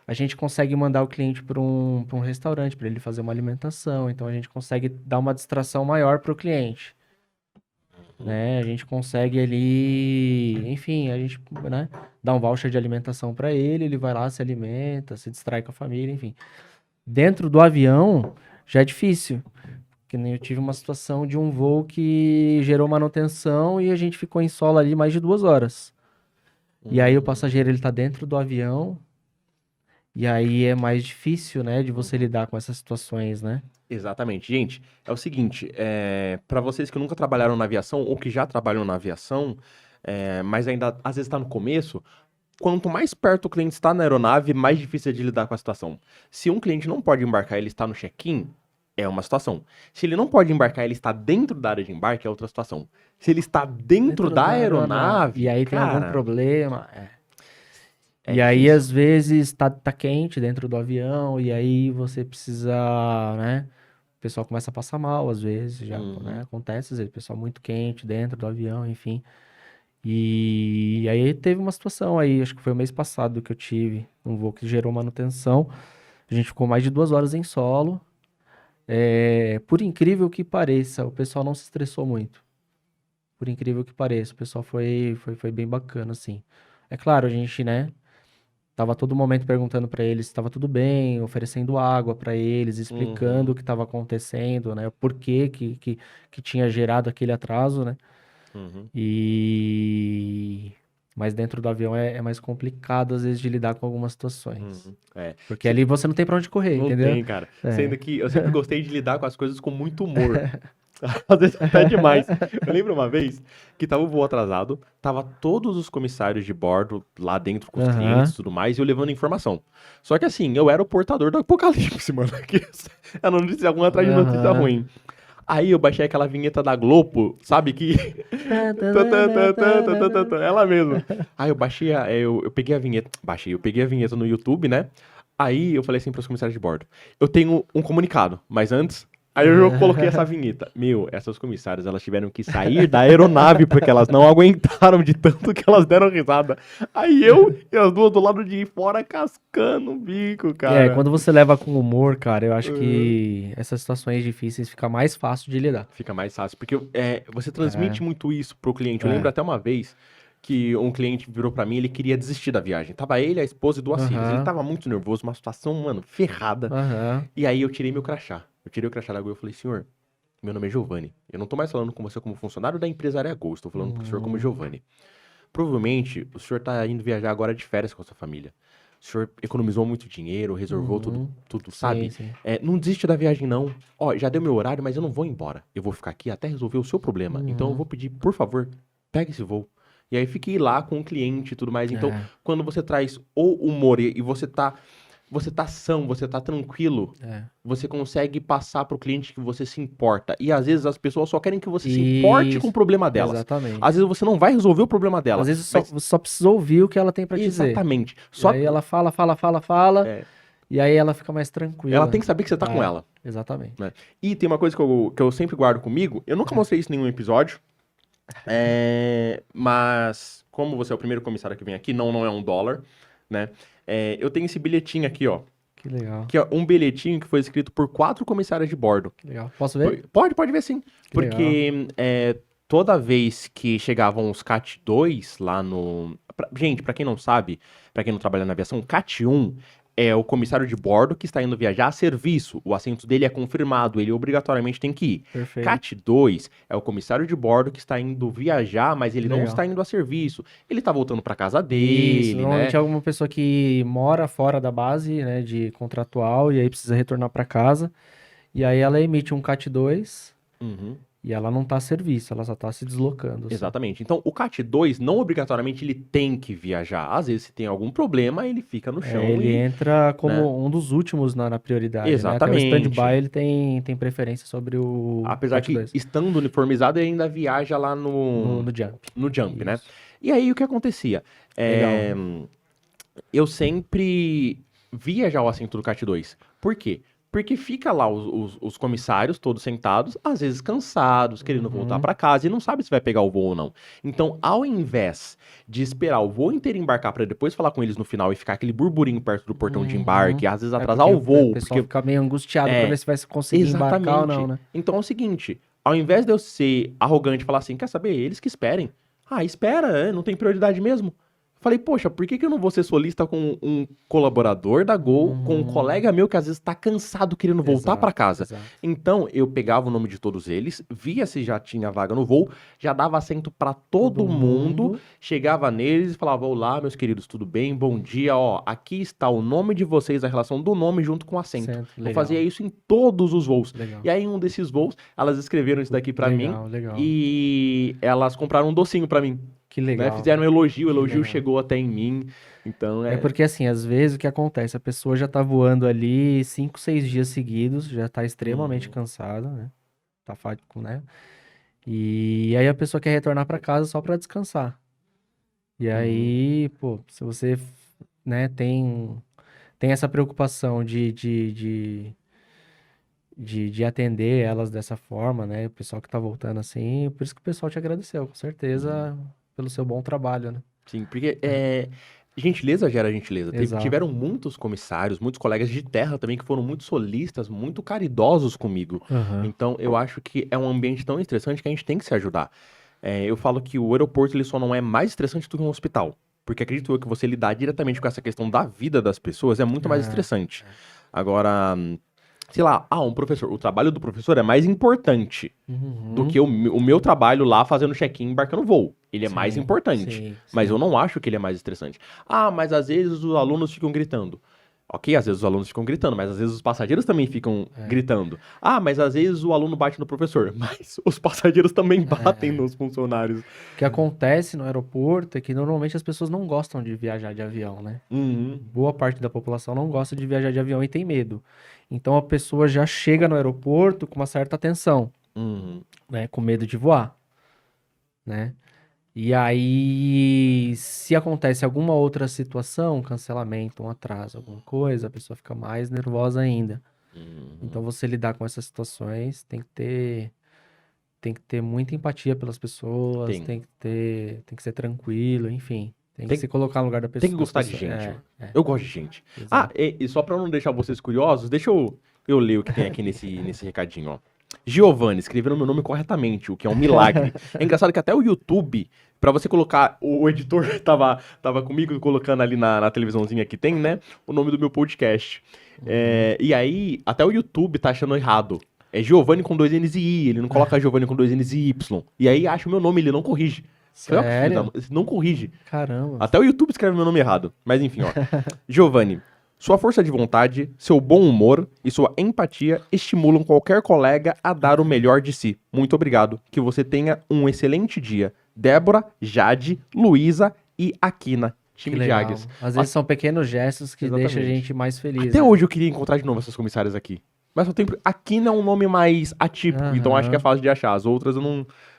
a gente consegue mandar o cliente pra um restaurante, para ele fazer uma alimentação. Então a gente consegue dar uma distração maior pro cliente, né? A gente consegue ali, enfim, a gente, né, dá um voucher de alimentação para ele, ele vai lá, se alimenta, se distrai com a família, enfim. Dentro do avião já é difícil, Que nem eu tive uma situação de um voo que gerou manutenção e a gente ficou em solo ali mais de 2 horas. E aí o passageiro, ele tá dentro do avião, e aí é mais difícil, né, de você lidar com essas situações, né?
Exatamente. Gente, é o seguinte, para vocês que nunca trabalharam na aviação ou que já trabalham na aviação, mas ainda às vezes está no começo, quanto mais perto o cliente está na aeronave, mais difícil é de lidar com a situação. Se um cliente não pode embarcar, ele está no check-in, é uma situação. Se ele não pode embarcar, ele está dentro da área de embarque, é outra situação. Se ele está dentro da aeronave,
E aí tem algum
cara,
problema.
é
E aí,
difícil.
às vezes, tá quente dentro do avião, e aí você precisa, né? O pessoal começa a passar mal, às vezes, já, né? Acontece, às vezes, o pessoal muito quente dentro do avião, enfim. E aí teve uma situação aí, acho que foi o mês passado que eu tive, um voo que gerou manutenção. A gente ficou mais de 2 horas em solo. Por incrível que pareça, o pessoal não se estressou muito. Por incrível que pareça, o pessoal foi bem bacana, assim. É claro, a gente, né? Tava a todo momento perguntando pra eles se estava tudo bem, oferecendo água pra eles, explicando o que estava acontecendo, né? O porquê que tinha gerado aquele atraso, né?
Uhum.
Mas dentro do avião é mais complicado, às vezes, de lidar com algumas situações.
É.
Porque ali você não tem pra onde correr,
Não
entendeu?
tem, cara.
É.
Sendo que eu sempre gostei de lidar com as coisas com muito humor. Às vezes até demais. Eu lembro uma vez que tava o voo atrasado, tava todos os comissários de bordo lá dentro com os clientes
Aham.
e tudo mais, e eu levando informação. Só que assim, eu era o portador do apocalipse, mano. Que era notícia ruim atrás de notícia
Aham.
ruim. Aí eu baixei aquela vinheta da Globo, sabe? Que. Ela mesma. Aí eu baixei, eu peguei a vinheta. Eu peguei a vinheta no YouTube, né? Aí eu falei assim pros comissários de bordo: eu tenho um comunicado, mas antes. Aí eu coloquei essa vinheta. Meu, essas comissárias, elas tiveram que sair da aeronave porque elas não aguentaram de tanto que elas deram risada. Aí eu e as duas do lado de fora cascando o bico, cara.
Quando você leva com humor, cara, eu acho que essas situações difíceis fica mais fácil de lidar.
Fica mais fácil, porque você transmite
É,
muito isso pro cliente. Eu lembro
é.
até uma vez que um cliente virou pra mim, ele queria desistir da viagem. Tava ele, a esposa e duas filhas. Ele
Aham,
tava muito nervoso, uma situação, mano, ferrada.
aham.
E aí eu tirei meu crachá. Eu tirei o crachá da Gol e eu falei: senhor, meu nome é Giovanni. Eu não tô mais falando com você como funcionário da empresária Gol, estou falando com o senhor como Giovanni. Provavelmente o senhor tá indo viajar agora de férias com a sua família. O senhor economizou muito dinheiro, reservou tudo,
Uhum.
tudo,
Sim,
sabe?
sim.
Não desiste da viagem, não. Ó, já deu meu horário, mas eu não vou embora. Eu vou ficar aqui até resolver o seu problema. Então eu vou pedir, por favor, pegue esse voo. E aí fiquei lá com o cliente e tudo mais. Então,
É,
quando você traz o humor e você tá são, você tá tranquilo,
é.
você consegue passar pro cliente que você se importa. E às vezes as pessoas só querem que você se importe com o
Isso,
problema delas. Às
exatamente.
vezes você não vai resolver o problema
Às
dela,
vezes
mas
você só precisa ouvir o que ela tem pra dizer.
exatamente.
E aí ela fala, fala, fala, fala,
É,
e aí ela fica mais
ela tem
tranquila.
que saber que você tá com
É,
ela,
exatamente.
né? E tem uma coisa que eu sempre guardo comigo, eu nunca mostrei isso em nenhum episódio, mas como você é o primeiro comissário que vem aqui, não é $1, né? Eu tenho esse bilhetinho aqui, ó,
Que legal,
que é um bilhetinho que foi escrito por 4 comissários de bordo.
que legal. Posso ver?
Pode ver sim.
Que legal.
Porque toda vez que chegavam os CAT 2 lá no. Gente, pra quem não sabe, pra quem não trabalha na aviação, CAT 1 é o comissário de bordo que está indo viajar a serviço. O assento dele é confirmado, ele obrigatoriamente tem que ir.
Perfeito.
CAT 2 é o comissário de bordo que está indo viajar, mas ele
Que
não
legal.
está indo a serviço. Ele tá voltando pra casa
Isso,
dele,
normalmente
né?
é alguma pessoa que mora fora da base, né, de contratual, e aí precisa retornar para casa, e aí ela emite um CAT 2,
Uhum.
e ela não tá a serviço, ela só tá se deslocando, só.
Exatamente. Então, o CAT 2, não obrigatoriamente ele tem que viajar. Às vezes, se tem algum problema, ele fica no chão
Ele entra como
né?
um dos últimos na prioridade, né? Até o
Exatamente.
stand-by ele tem preferência sobre o
Apesar
CAT
que,
2,
estando uniformizado, ele ainda viaja lá no
no jump.
jump, né?
Isso.
E aí, o que acontecia?
Legal.
Eu sempre via já o assento do CAT 2. Por quê? Porque fica lá os comissários todos sentados, às vezes cansados, querendo voltar para casa e não sabe se vai pegar o voo ou não. Então, ao invés de esperar o voo inteiro embarcar para depois falar com eles no final e ficar aquele burburinho perto do portão de embarque, às vezes atrasar
porque
o voo,
o pessoal
porque
fica meio angustiado pra ver se vai conseguir embarcar ou não, né?
Então é o seguinte, ao invés de eu ser arrogante e falar assim, quer saber, eles que esperem. Ah, espera, não tem prioridade mesmo. Falei, poxa, por que que eu não vou ser solista com um colaborador da Gol, com um colega meu que às vezes tá cansado querendo voltar pra
Exato,
casa?
exato.
Então, eu pegava o nome de todos eles, via se já tinha vaga no voo, já dava assento pra todo mundo, chegava neles e falava, olá, meus queridos, tudo bem? Bom dia, ó, aqui está o nome de vocês, a relação do nome junto com o assento.
Assento,
Eu
legal.
fazia isso em todos os voos.
Legal.
E aí, em um desses voos, elas escreveram isso daqui pra mim
Legal.
e elas compraram um docinho pra mim.
Que
Né?
legal.
Fizeram um elogio, o elogio
legal.
chegou até em mim. Então
É porque, assim, às vezes o que acontece? A pessoa já tá voando ali 5, 6 dias seguidos, já tá extremamente cansada, né? Tá fático, né? E aí a pessoa quer retornar pra casa só pra descansar. E aí, pô, se você, né, tem essa preocupação de atender elas dessa forma, né? O pessoal que tá voltando assim, por isso que o pessoal te agradeceu, com certeza, pelo seu bom trabalho, né?
Sim, porque gentileza gera gentileza.
Exato.
Tiveram muitos comissários, muitos colegas de terra também que foram muito solistas, muito caridosos comigo.
Aham.
Então eu acho que é um ambiente tão estressante que a gente tem que se ajudar. Eu falo que o aeroporto ele só não é mais estressante do que um hospital. Porque acredito eu que você lidar diretamente com essa questão da vida das pessoas é muito mais estressante. Agora, sei lá, um professor. O trabalho do professor é mais importante do que o meu trabalho lá fazendo check-in e embarcando voo. Ele é mais
Sim,
importante.
sim,
Mas
sim.
eu não acho que ele é mais estressante. Mas às vezes os alunos ficam gritando. Ok, às vezes os alunos ficam gritando, mas às vezes os passageiros também ficam gritando. Mas às vezes o aluno bate no professor, mas os passageiros também batem nos funcionários.
O que acontece no aeroporto é que normalmente as pessoas não gostam de viajar de avião, né? Boa parte da população não gosta de viajar de avião e tem medo. Então a pessoa já chega no aeroporto com uma certa tensão, né? Com medo de voar, né? E aí, se acontece alguma outra situação, um cancelamento, um atraso, alguma coisa, a pessoa fica mais nervosa ainda. Então você lidar com essas situações tem que ter muita empatia pelas pessoas, tem que ser tranquilo, enfim. Tem que se colocar no lugar da pessoa.
Tem que gostar de gente. Eu gosto de gente. E só pra não deixar vocês curiosos, deixa eu ler o que tem aqui nesse recadinho, ó. Giovanni, escreveram meu nome corretamente, o que é um milagre. É engraçado que até o YouTube, pra você colocar, o editor tava comigo colocando ali na televisãozinha que tem, né, o nome do meu podcast. E aí, até o YouTube tá achando errado. É Giovanni com 2 N's e I, ele não coloca Giovanni com 2 N's e Y. E aí acha o meu nome, ele não corrige.
Sério?
Não corrige.
Caramba.
Até o YouTube escreve meu nome errado. Mas enfim, ó. Giovanni, sua força de vontade, seu bom humor e sua empatia estimulam qualquer colega a dar o melhor de si. Muito obrigado. Que você tenha um excelente dia. Débora, Jade, Luísa e Aquina. Time de
legal.
Águias.
Às vezes são pequenos gestos que deixam a
Exatamente.
gente mais feliz.
Até
né?
hoje eu queria encontrar de novo essas comissárias aqui. Mas só tem. Aquina é um nome mais atípico, então acho que é fácil de achar. As outras eu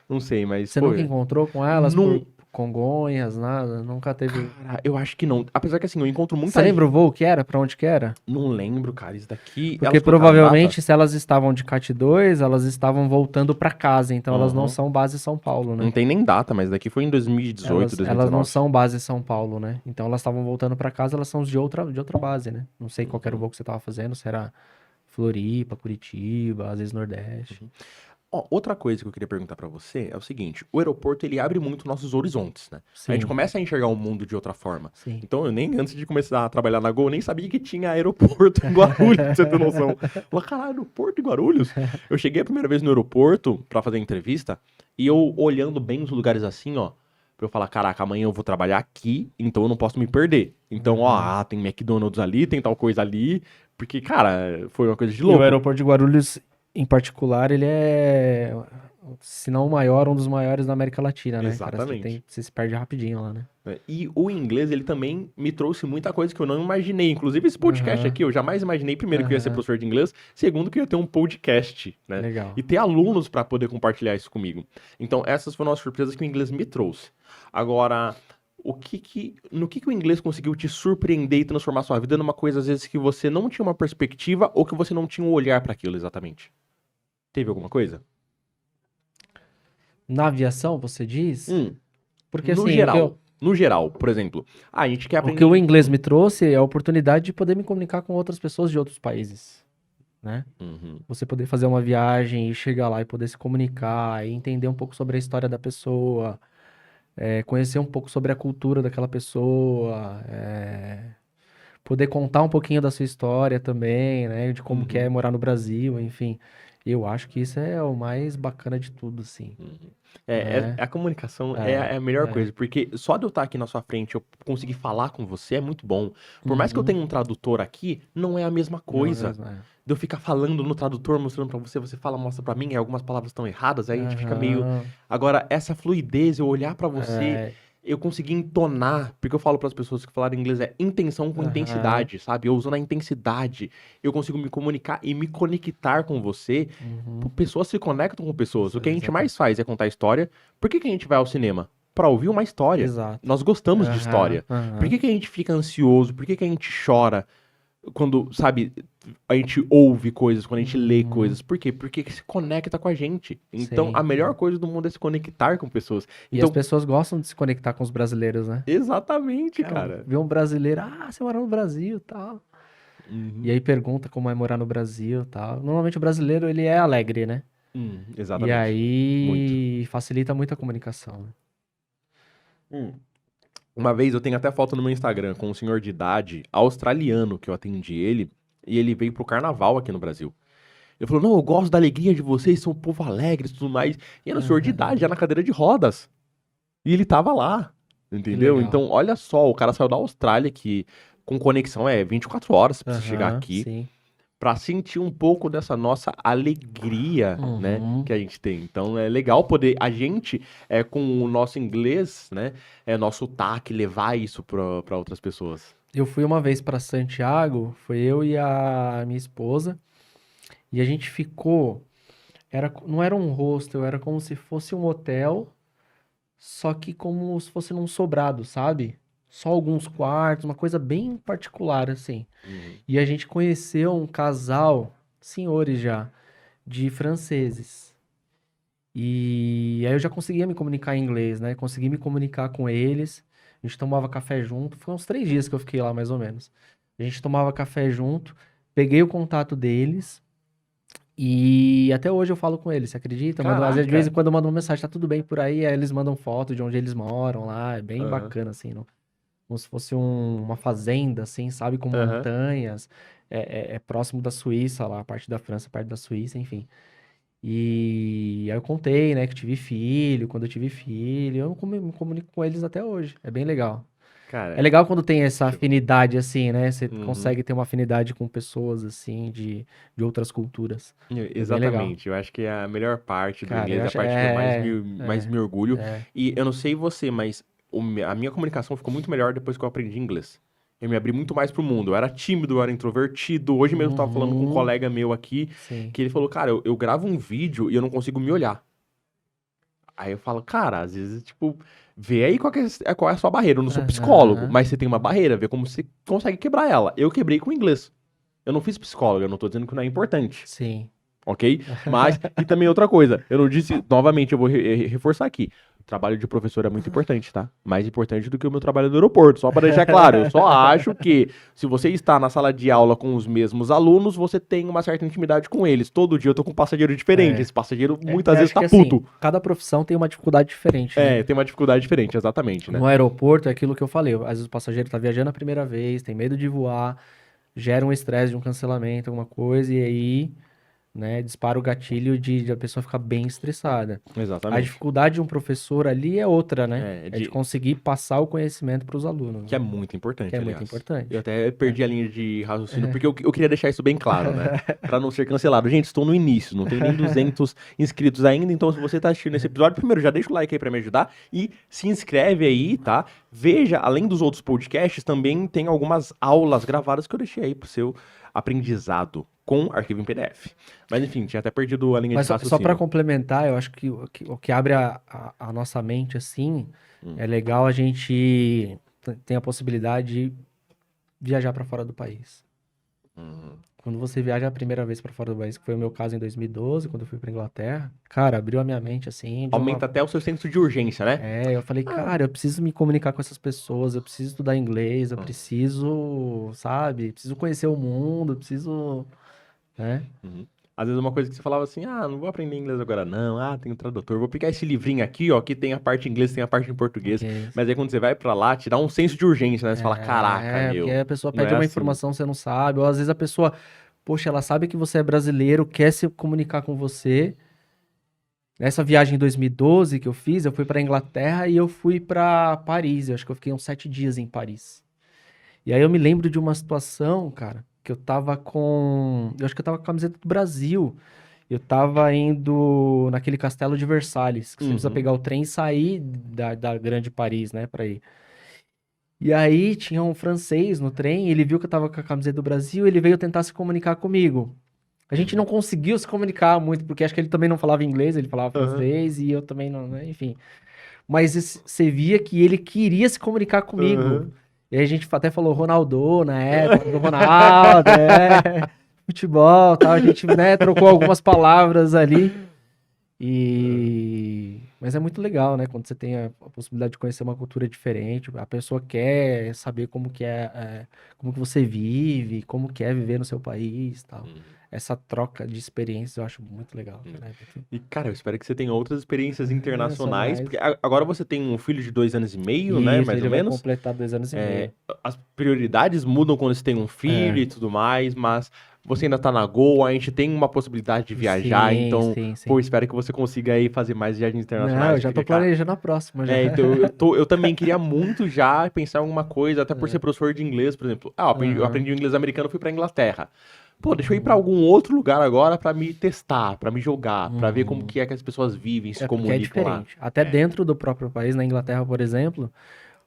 não sei, mas.
Você nunca encontrou com elas
Não-
por Congonhas, nada? Nunca teve.
Cara, eu acho que não. Apesar que assim, eu encontro muita
Você lembra o voo que era? Pra onde que era?
Não lembro, cara. Isso daqui.
Porque
elas colocaram
provavelmente,
data?
se elas estavam de CAT 2, elas estavam voltando pra casa. Então elas não
Uhum.
são base São Paulo, né?
Não tem nem data, mas daqui foi em 2018,
Elas
2019.
não são base São Paulo, né? Então elas estavam voltando pra casa, elas são de outra base, né? Não sei qual era o voo que você tava fazendo, se era Floripa, Curitiba, às vezes Nordeste.
Ó, outra coisa que eu queria perguntar pra você é o seguinte: o aeroporto ele abre muito nossos horizontes, né? A gente
Sim.
começa a enxergar o mundo de outra forma.
Sim.
Então eu nem antes de começar a trabalhar na Gol, eu nem sabia que tinha aeroporto em Guarulhos, pra você ter noção. Falei, caralho, aeroporto em Guarulhos? Eu cheguei a primeira vez no aeroporto pra fazer entrevista e eu olhando bem os lugares assim, ó, pra eu falar, caraca, amanhã eu vou trabalhar aqui, então eu não posso me perder. Então, ó, tem McDonald's ali, tem tal coisa ali, porque, cara, foi uma coisa de
E
louco.
o aeroporto de Guarulhos, em particular, ele é, se não o maior, um dos maiores da América Latina, né? Cara,
Exatamente.
você se perde rapidinho lá, né?
E o inglês, ele também me trouxe muita coisa que eu não imaginei. Inclusive, esse podcast aqui, eu jamais imaginei, primeiro, que eu ia ser professor de inglês, segundo, que eu ia ter um podcast, né?
Legal.
E ter alunos para poder compartilhar isso comigo. Então, essas foram as surpresas que o inglês me trouxe. Agora, no que o inglês conseguiu te surpreender e transformar sua vida numa coisa, às vezes, que você não tinha uma perspectiva ou que você não tinha um olhar para aquilo exatamente? Teve alguma coisa?
Na aviação, você diz? Porque
no
assim,
geral. No geral, por exemplo, a gente quer
o
aprender.
que o inglês me trouxe é a oportunidade de poder me comunicar com outras pessoas de outros países, né? Você poder fazer uma viagem e chegar lá e poder se comunicar e entender um pouco sobre a história da pessoa, conhecer um pouco sobre a cultura daquela pessoa, poder contar um pouquinho da sua história também, né? De como que é
Uhum.
morar no Brasil, enfim. Eu acho que isso é o mais bacana de tudo, assim,
Uhum.
né?
A comunicação
É,
é a melhor
é.
coisa, porque só de eu estar aqui na sua frente, eu conseguir falar com você é muito bom. Por mais que eu
Uhum.
tenha um tradutor aqui, não é a mesma
Não,
coisa.
mesmo, é.
De eu ficar falando no tradutor, mostrando pra você, você fala, mostra pra mim, aí algumas palavras estão erradas, aí a gente fica meio.
Aham.
Agora, essa fluidez, eu olhar pra você,
É,
eu conseguir entonar, porque eu falo pras pessoas que falaram inglês, é intenção com
aham.
intensidade, sabe? Eu usando a intensidade, eu consigo me comunicar e me conectar com você.
Uhum.
Pessoas se conectam com pessoas. O que a gente
Exatamente.
mais faz é contar história. Por que que a gente vai ao cinema? Pra ouvir uma história.
Exato.
Nós gostamos de
Aham,
história. Por
aham.
que que a gente fica ansioso? Por que que a gente chora quando, sabe, a gente ouve coisas, quando a gente lê
Uhum.
coisas? Por quê? Porque se conecta com a gente. Então, a
Sim,
melhor
sim.
coisa do mundo é se conectar com pessoas.
E as
Então,
pessoas gostam de se conectar com os brasileiros, né?
exatamente,
Cara,
cara.
vê um brasileiro, você mora no Brasil, e tal. E
Uhum.
aí pergunta como é morar no Brasil, e tal. Normalmente o brasileiro, ele é alegre, né? E
Exatamente. Muito.
aí facilita muito a comunicação, né?
Hum. Uma vez eu tenho até foto no meu Instagram com um senhor de idade australiano que eu atendi ele, e ele veio pro carnaval aqui no Brasil. Ele falou: Não, eu gosto da alegria de vocês, são um povo alegre e tudo mais. E era um senhor de idade, já
Aham.
na cadeira de rodas. E ele tava lá,
Que
entendeu?
legal.
Então, olha só, o cara saiu da Austrália, que com conexão é 24 horas pra você chegar
Aham,
aqui,
sim.
pra sentir um pouco dessa nossa alegria, né,
Uhum.
que a gente tem. Então é legal poder a gente com o nosso inglês, né, nosso sotaque levar isso pra outras pessoas.
Eu fui uma vez para Santiago, foi eu e a minha esposa, e a gente ficou, não era um hostel, era como se fosse um hotel, só que como se fosse num sobrado, sabe? Só alguns quartos, uma coisa bem particular assim.
Uhum.
E a gente conheceu um casal, senhores já, de franceses. E aí eu já conseguia me comunicar em inglês, né? Consegui me comunicar com eles. A gente tomava café junto. Foi uns 3 dias que eu fiquei lá, mais ou menos. A gente tomava café junto. Peguei o contato deles. E até hoje eu falo com eles, você acredita? Às vezes, de vez em
Caraca!
quando eu mando uma mensagem, tá tudo bem por aí? Aí eles mandam foto de onde eles moram lá. É bem
Aham.
bacana, assim, não? Como se fosse uma fazenda, assim, sabe? Com
Aham.
montanhas. É próximo da Suíça, lá, a parte da França, perto da Suíça, enfim. E aí eu contei, né, que tive filho, quando eu tive filho, eu me comunico com eles até hoje. É bem legal. É
Cara,
legal quando tem essa
show.
afinidade, assim, né? Você
Uhum.
consegue ter uma afinidade com pessoas, assim, de outras culturas. É bem legal.
Exatamente, eu acho que a melhor parte do
Cara, eu
inglês é a
acho.
parte que eu mais
É,
me orgulho.
é.
E eu não sei você, mas a minha comunicação ficou muito melhor depois que eu aprendi inglês. Eu me abri muito mais pro mundo. Eu era tímido, eu era introvertido. Hoje mesmo eu tava falando com um
Uhum,
colega meu aqui,
sim.
que ele falou, cara, eu gravo um vídeo e eu não consigo me olhar. Aí eu falo, cara, às vezes, tipo, vê aí qual é a sua barreira. Eu não sou psicólogo,
Aham,
mas você tem uma barreira, vê como você consegue quebrar ela. Eu quebrei com o inglês. Eu não fiz psicólogo, eu não tô dizendo que não é importante,
sim.
ok? Mas, e também outra coisa, eu não disse, novamente, eu vou reforçar aqui. O trabalho de professor é muito importante, tá? Mais importante do que o meu trabalho no aeroporto, só para deixar claro. Eu só acho que se você está na sala de aula com os mesmos alunos, você tem uma certa intimidade com eles. Todo dia eu tô com um passageiro diferente.
É.
Esse passageiro
Eu
muitas vezes
acho
tá
que, assim,
puto.
cada profissão tem uma dificuldade diferente, né?
Tem uma dificuldade diferente, exatamente, né?
No aeroporto é aquilo que eu falei. Às vezes o passageiro está viajando a primeira vez, tem medo de voar, gera um estresse de um cancelamento, alguma coisa, e aí, né, dispara o gatilho de a pessoa ficar bem estressada. A
Exatamente.
dificuldade de um professor ali é outra, né?
É,
É de
de,
conseguir passar o conhecimento para os alunos,
que é
né?
muito
Que
importante,
é muito
aliás. Eu
importante.
até
Né?
perdi a linha de raciocínio, porque eu queria deixar isso bem claro, né? Pra não ser cancelado. Gente, estou no início, não tem nem 200 inscritos ainda, então se você tá assistindo esse episódio, primeiro já deixa o like aí pra me ajudar e se inscreve aí, tá? Veja, além dos outros podcasts, também tem algumas aulas gravadas que eu deixei aí pro seu aprendizado com arquivo em PDF. Mas enfim, tinha até perdido a linha de
Mas só para
raciocínio.
complementar, eu acho que o que abre a nossa mente, assim,
Hum,
é legal a gente ter a possibilidade de viajar para fora do país.
hum.
Quando você viaja a primeira vez para fora do país, que foi o meu caso em 2012, quando eu fui para Inglaterra, cara, abriu a minha mente assim de uma.
Aumenta até o seu senso de urgência, né?
Eu falei,
Ah,
cara, eu preciso me comunicar com essas pessoas, eu preciso estudar inglês, eu
hum,
preciso, sabe, preciso conhecer o mundo, eu preciso, né?
uhum. Às vezes uma coisa que você falava assim, ah, não vou aprender inglês agora não, ah, tem um tradutor, vou pegar esse livrinho aqui, ó, que tem a parte em inglês, tem a parte em português.
Ok.
Mas aí quando você vai pra lá, te dá um senso de urgência, né? Você fala, caraca,
Porque aí
meu,
a pessoa
não
pede
é
uma
assim.
informação que você não sabe, ou às vezes a pessoa, poxa, ela sabe que você é brasileiro, quer se comunicar com você. Nessa viagem em 2012 que eu fiz, eu fui pra Inglaterra e eu fui pra Paris. Eu acho que eu fiquei uns 7 dias em Paris. E aí eu me lembro de uma situação, cara, que eu tava com. Eu acho que eu tava com a camiseta do Brasil. Eu tava indo naquele castelo de Versalhes, que você precisa
Uhum.
pegar o trem e sair da grande Paris, né, pra ir. E aí tinha um francês no trem, ele viu que eu tava com a camiseta do Brasil, ele veio tentar se comunicar comigo. A gente não
Uhum.
conseguiu se comunicar muito, porque acho que ele também não falava inglês, ele falava
Aham.
francês e eu também não, né? Enfim. Mas você via que ele queria se comunicar comigo.
Aham.
E aí a gente até falou Ronaldo na época, do Ronaldo, futebol, tal. A gente, né, trocou algumas palavras ali. Mas é muito legal, né? Quando você tem a possibilidade de conhecer uma cultura diferente, a pessoa quer saber como que como que você vive, como que é viver no seu país, tal.
Uhum.
Essa troca de experiências eu acho muito legal,
Uhum.
né?
E, cara, eu espero que você tenha outras experiências internacionais, porque
Internacionais.
agora você tem um filho de 2 anos e meio, né,
Isso,
mais ou
ele vai
menos.
completar 2 anos e meio.
As prioridades mudam quando você tem um filho
É,
e tudo mais, mas você ainda tá na Goa, a gente tem uma possibilidade de viajar,
sim,
então,
sim,
pô,
sim.
espero que você consiga aí fazer mais viagens
Não,
internacionais,
eu já tô
porque, cara,
planejando a próxima já.
então eu também queria muito já pensar em alguma coisa, até por ser
É,
professor de inglês, por exemplo. Ah, eu
aham,
aprendi o inglês americano, fui pra Inglaterra. Pô, deixa eu ir pra
uhum,
algum outro lugar agora pra me testar, pra me jogar, pra ver como
uhum.
que é que as pessoas vivem, se
É porque é
comunicam lá.
diferente. Até
É.
dentro do próprio país, na Inglaterra, por exemplo,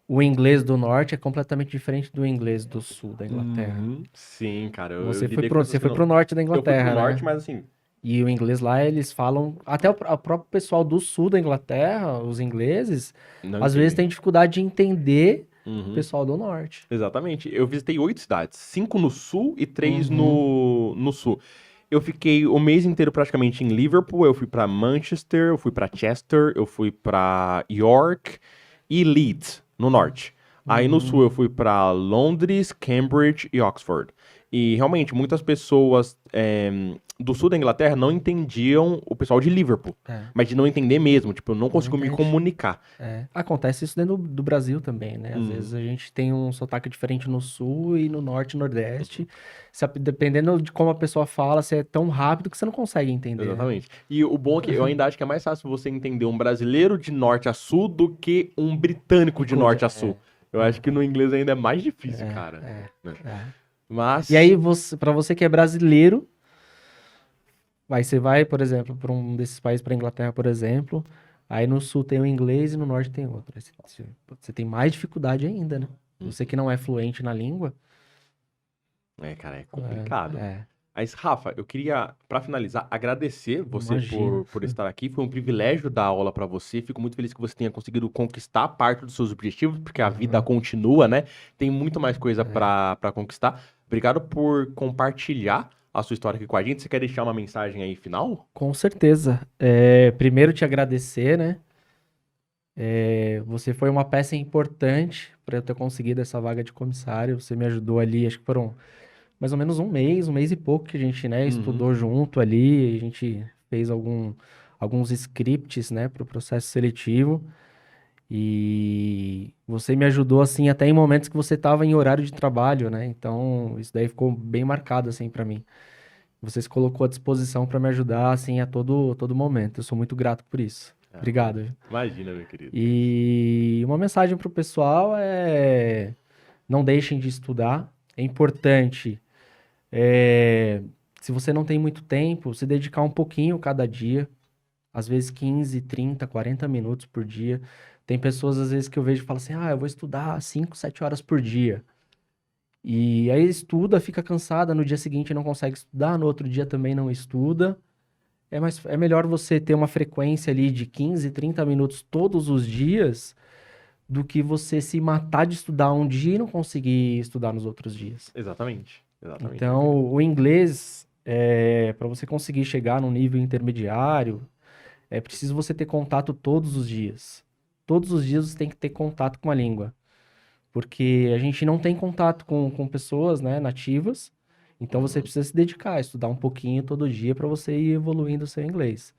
o inglês do norte é completamente diferente do inglês do sul da Inglaterra.
Uhum. Sim, cara, eu
Você foi
lidei com
pro,
essas
você
que
foi
não.
pro norte da
Eu fui pro
Inglaterra,
norte,
né?
mas assim.
E o inglês lá, eles falam. Até o próprio pessoal do sul da Inglaterra, os ingleses,
Não
às vezes
entendem.
tem dificuldade de entender o
Uhum.
pessoal do norte.
Exatamente. Eu visitei 8 cidades, 5 no sul e 3
Uhum.
no sul. Eu fiquei o mês inteiro praticamente em Liverpool, eu fui pra Manchester, eu fui pra Chester, eu fui pra York e Leeds, no norte. Aí no sul
Uhum.
eu fui pra Londres, Cambridge e Oxford. E realmente muitas pessoas do sul da Inglaterra não entendiam o pessoal de Liverpool,
É,
mas de não entender mesmo, tipo, eu não
não
consigo me
entende.
comunicar.
É. Acontece isso dentro do Brasil também, né? Às vezes
Uhum.
a gente tem um sotaque diferente no sul e no norte e nordeste. Dependendo de como a pessoa fala, você é tão rápido que você não consegue entender, né?
Exatamente. E o bom é que eu ainda acho que é mais fácil você entender um brasileiro de norte a sul do que um britânico de norte a sul. Eu acho que no inglês ainda é mais difícil, cara.
É,
Né?
é. E
Mas,
aí, para você que é brasileiro, você vai, por exemplo, para um desses países, para Inglaterra, por exemplo, aí no sul tem o inglês e no norte tem outro. Aí você tem mais dificuldade ainda, né? Você que
uhum.
não é fluente na língua.
Cara, é
É,
complicado.
é,
Mas, Rafa, eu queria, pra finalizar, agradecer você
imagina.
por estar aqui. Foi um privilégio dar aula pra você. Fico muito feliz que você tenha conseguido conquistar parte dos seus objetivos, porque a vida
Aham,
continua, né? Tem muito mais coisa
é.
pra conquistar. Obrigado por compartilhar a sua história aqui com a gente. Você quer deixar uma mensagem aí final?
Com certeza. Primeiro te agradecer, né? Você foi uma peça importante para eu ter conseguido essa vaga de comissário. Você me ajudou ali, acho que foram mais ou menos um mês e pouco que a gente, né,
Uhum.
estudou junto ali. A gente fez alguns scripts, né, para o processo seletivo. E você me ajudou, assim, até em momentos que você estava em horário de trabalho, né? Então, isso daí ficou bem marcado, assim, para mim. Você se colocou à disposição para me ajudar, assim, a todo momento. Eu sou muito grato por isso.
Ah,
Obrigado.
imagina, meu querido.
E uma mensagem para o pessoal é: não deixem de estudar. É importante, se você não tem muito tempo, se dedicar um pouquinho cada dia, às vezes 15, 30, 40 minutos por dia. Tem pessoas, às vezes, que eu vejo e falam assim: ah, eu vou estudar 5, 7 horas por dia. E aí estuda, fica cansada, no dia seguinte não consegue estudar, no outro dia também não estuda. É melhor você ter uma frequência ali de 15, 30 minutos todos os dias do que você se matar de estudar um dia e não conseguir estudar nos outros dias.
Exatamente. Exatamente, meu querido.
Então, o inglês, para você conseguir chegar num nível intermediário, é preciso você ter contato todos os dias. Todos os dias você tem que ter contato com a língua, porque a gente não tem contato com pessoas, né, nativas. Então você precisa se dedicar, estudar um pouquinho todo dia para você ir evoluindo o seu inglês.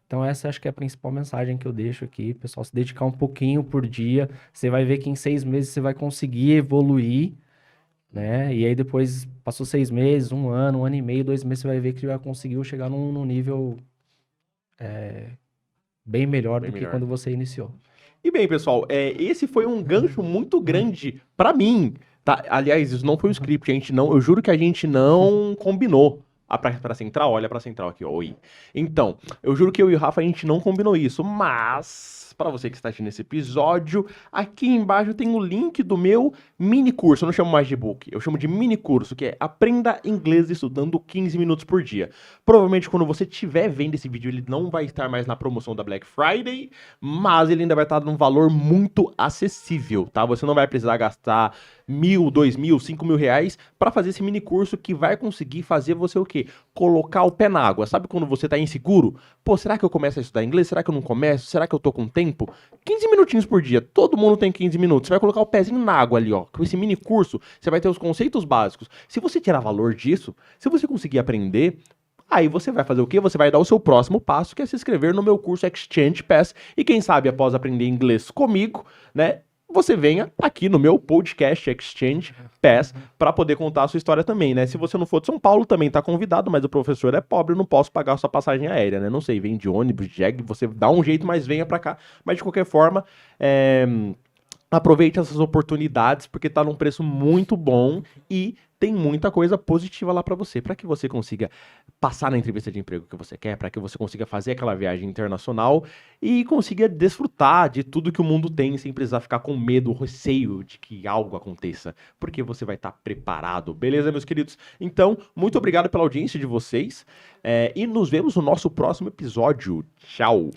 Então essa acho que é a principal mensagem que eu deixo aqui, pessoal, se dedicar um pouquinho por dia, você vai ver que em 6 meses você vai conseguir evoluir, né? E aí depois, passou 6 meses, um ano e meio, 2 meses, você vai ver que já conseguiu chegar num nível bem melhor
Bem
do que
melhor.
quando você iniciou.
E bem, pessoal, esse foi um gancho muito grande pra mim, tá? Aliás, isso não foi um script, a gente não, eu juro que a gente não combinou. Pra central, olha pra central aqui, ó, oi. Então, eu juro que eu e o Rafa a gente não combinou isso, mas pra você que está assistindo esse episódio, aqui embaixo tem o link do meu mini curso. Eu não chamo mais de book, eu chamo de mini curso, que é Aprenda Inglês Estudando 15 minutos por dia. Provavelmente quando você estiver vendo esse vídeo, ele não vai estar mais na promoção da Black Friday, mas ele ainda vai estar num valor muito acessível, tá? Você não vai precisar gastar 1.000, 2.000, 5.000 reais para fazer esse mini curso que vai conseguir fazer você o quê? Colocar o pé na água. Sabe quando você tá inseguro? Pô, será que eu começo a estudar inglês? Será que eu não começo? Será que eu tô com tempo? 15 minutinhos por dia. Todo mundo tem 15 minutos. Você vai colocar o pezinho na água ali, ó. Com esse mini curso, você vai ter os conceitos básicos. Se você tirar valor disso, se você conseguir aprender, aí você vai fazer o quê? Você vai dar o seu próximo passo, que é se inscrever no meu curso Exchange Pass. E quem sabe, após aprender inglês comigo, né, você venha aqui no meu podcast Exchange Pass para poder contar a sua história também, né? Se você não for de São Paulo, também tá convidado, mas o professor é pobre, eu não posso pagar a sua passagem aérea, né? Não sei, vem de ônibus, de jegue, você dá um jeito, mas venha para cá. Mas de qualquer forma, aproveite essas oportunidades, porque tá num preço muito bom e tem muita coisa positiva lá para que você consiga passar na entrevista de emprego que você quer, para que você consiga fazer aquela viagem internacional e consiga desfrutar de tudo que o mundo tem sem precisar ficar com medo ou receio de que algo aconteça, porque você vai estar preparado, beleza, meus queridos? Então, muito obrigado pela audiência de vocês e nos vemos no nosso próximo episódio. Tchau!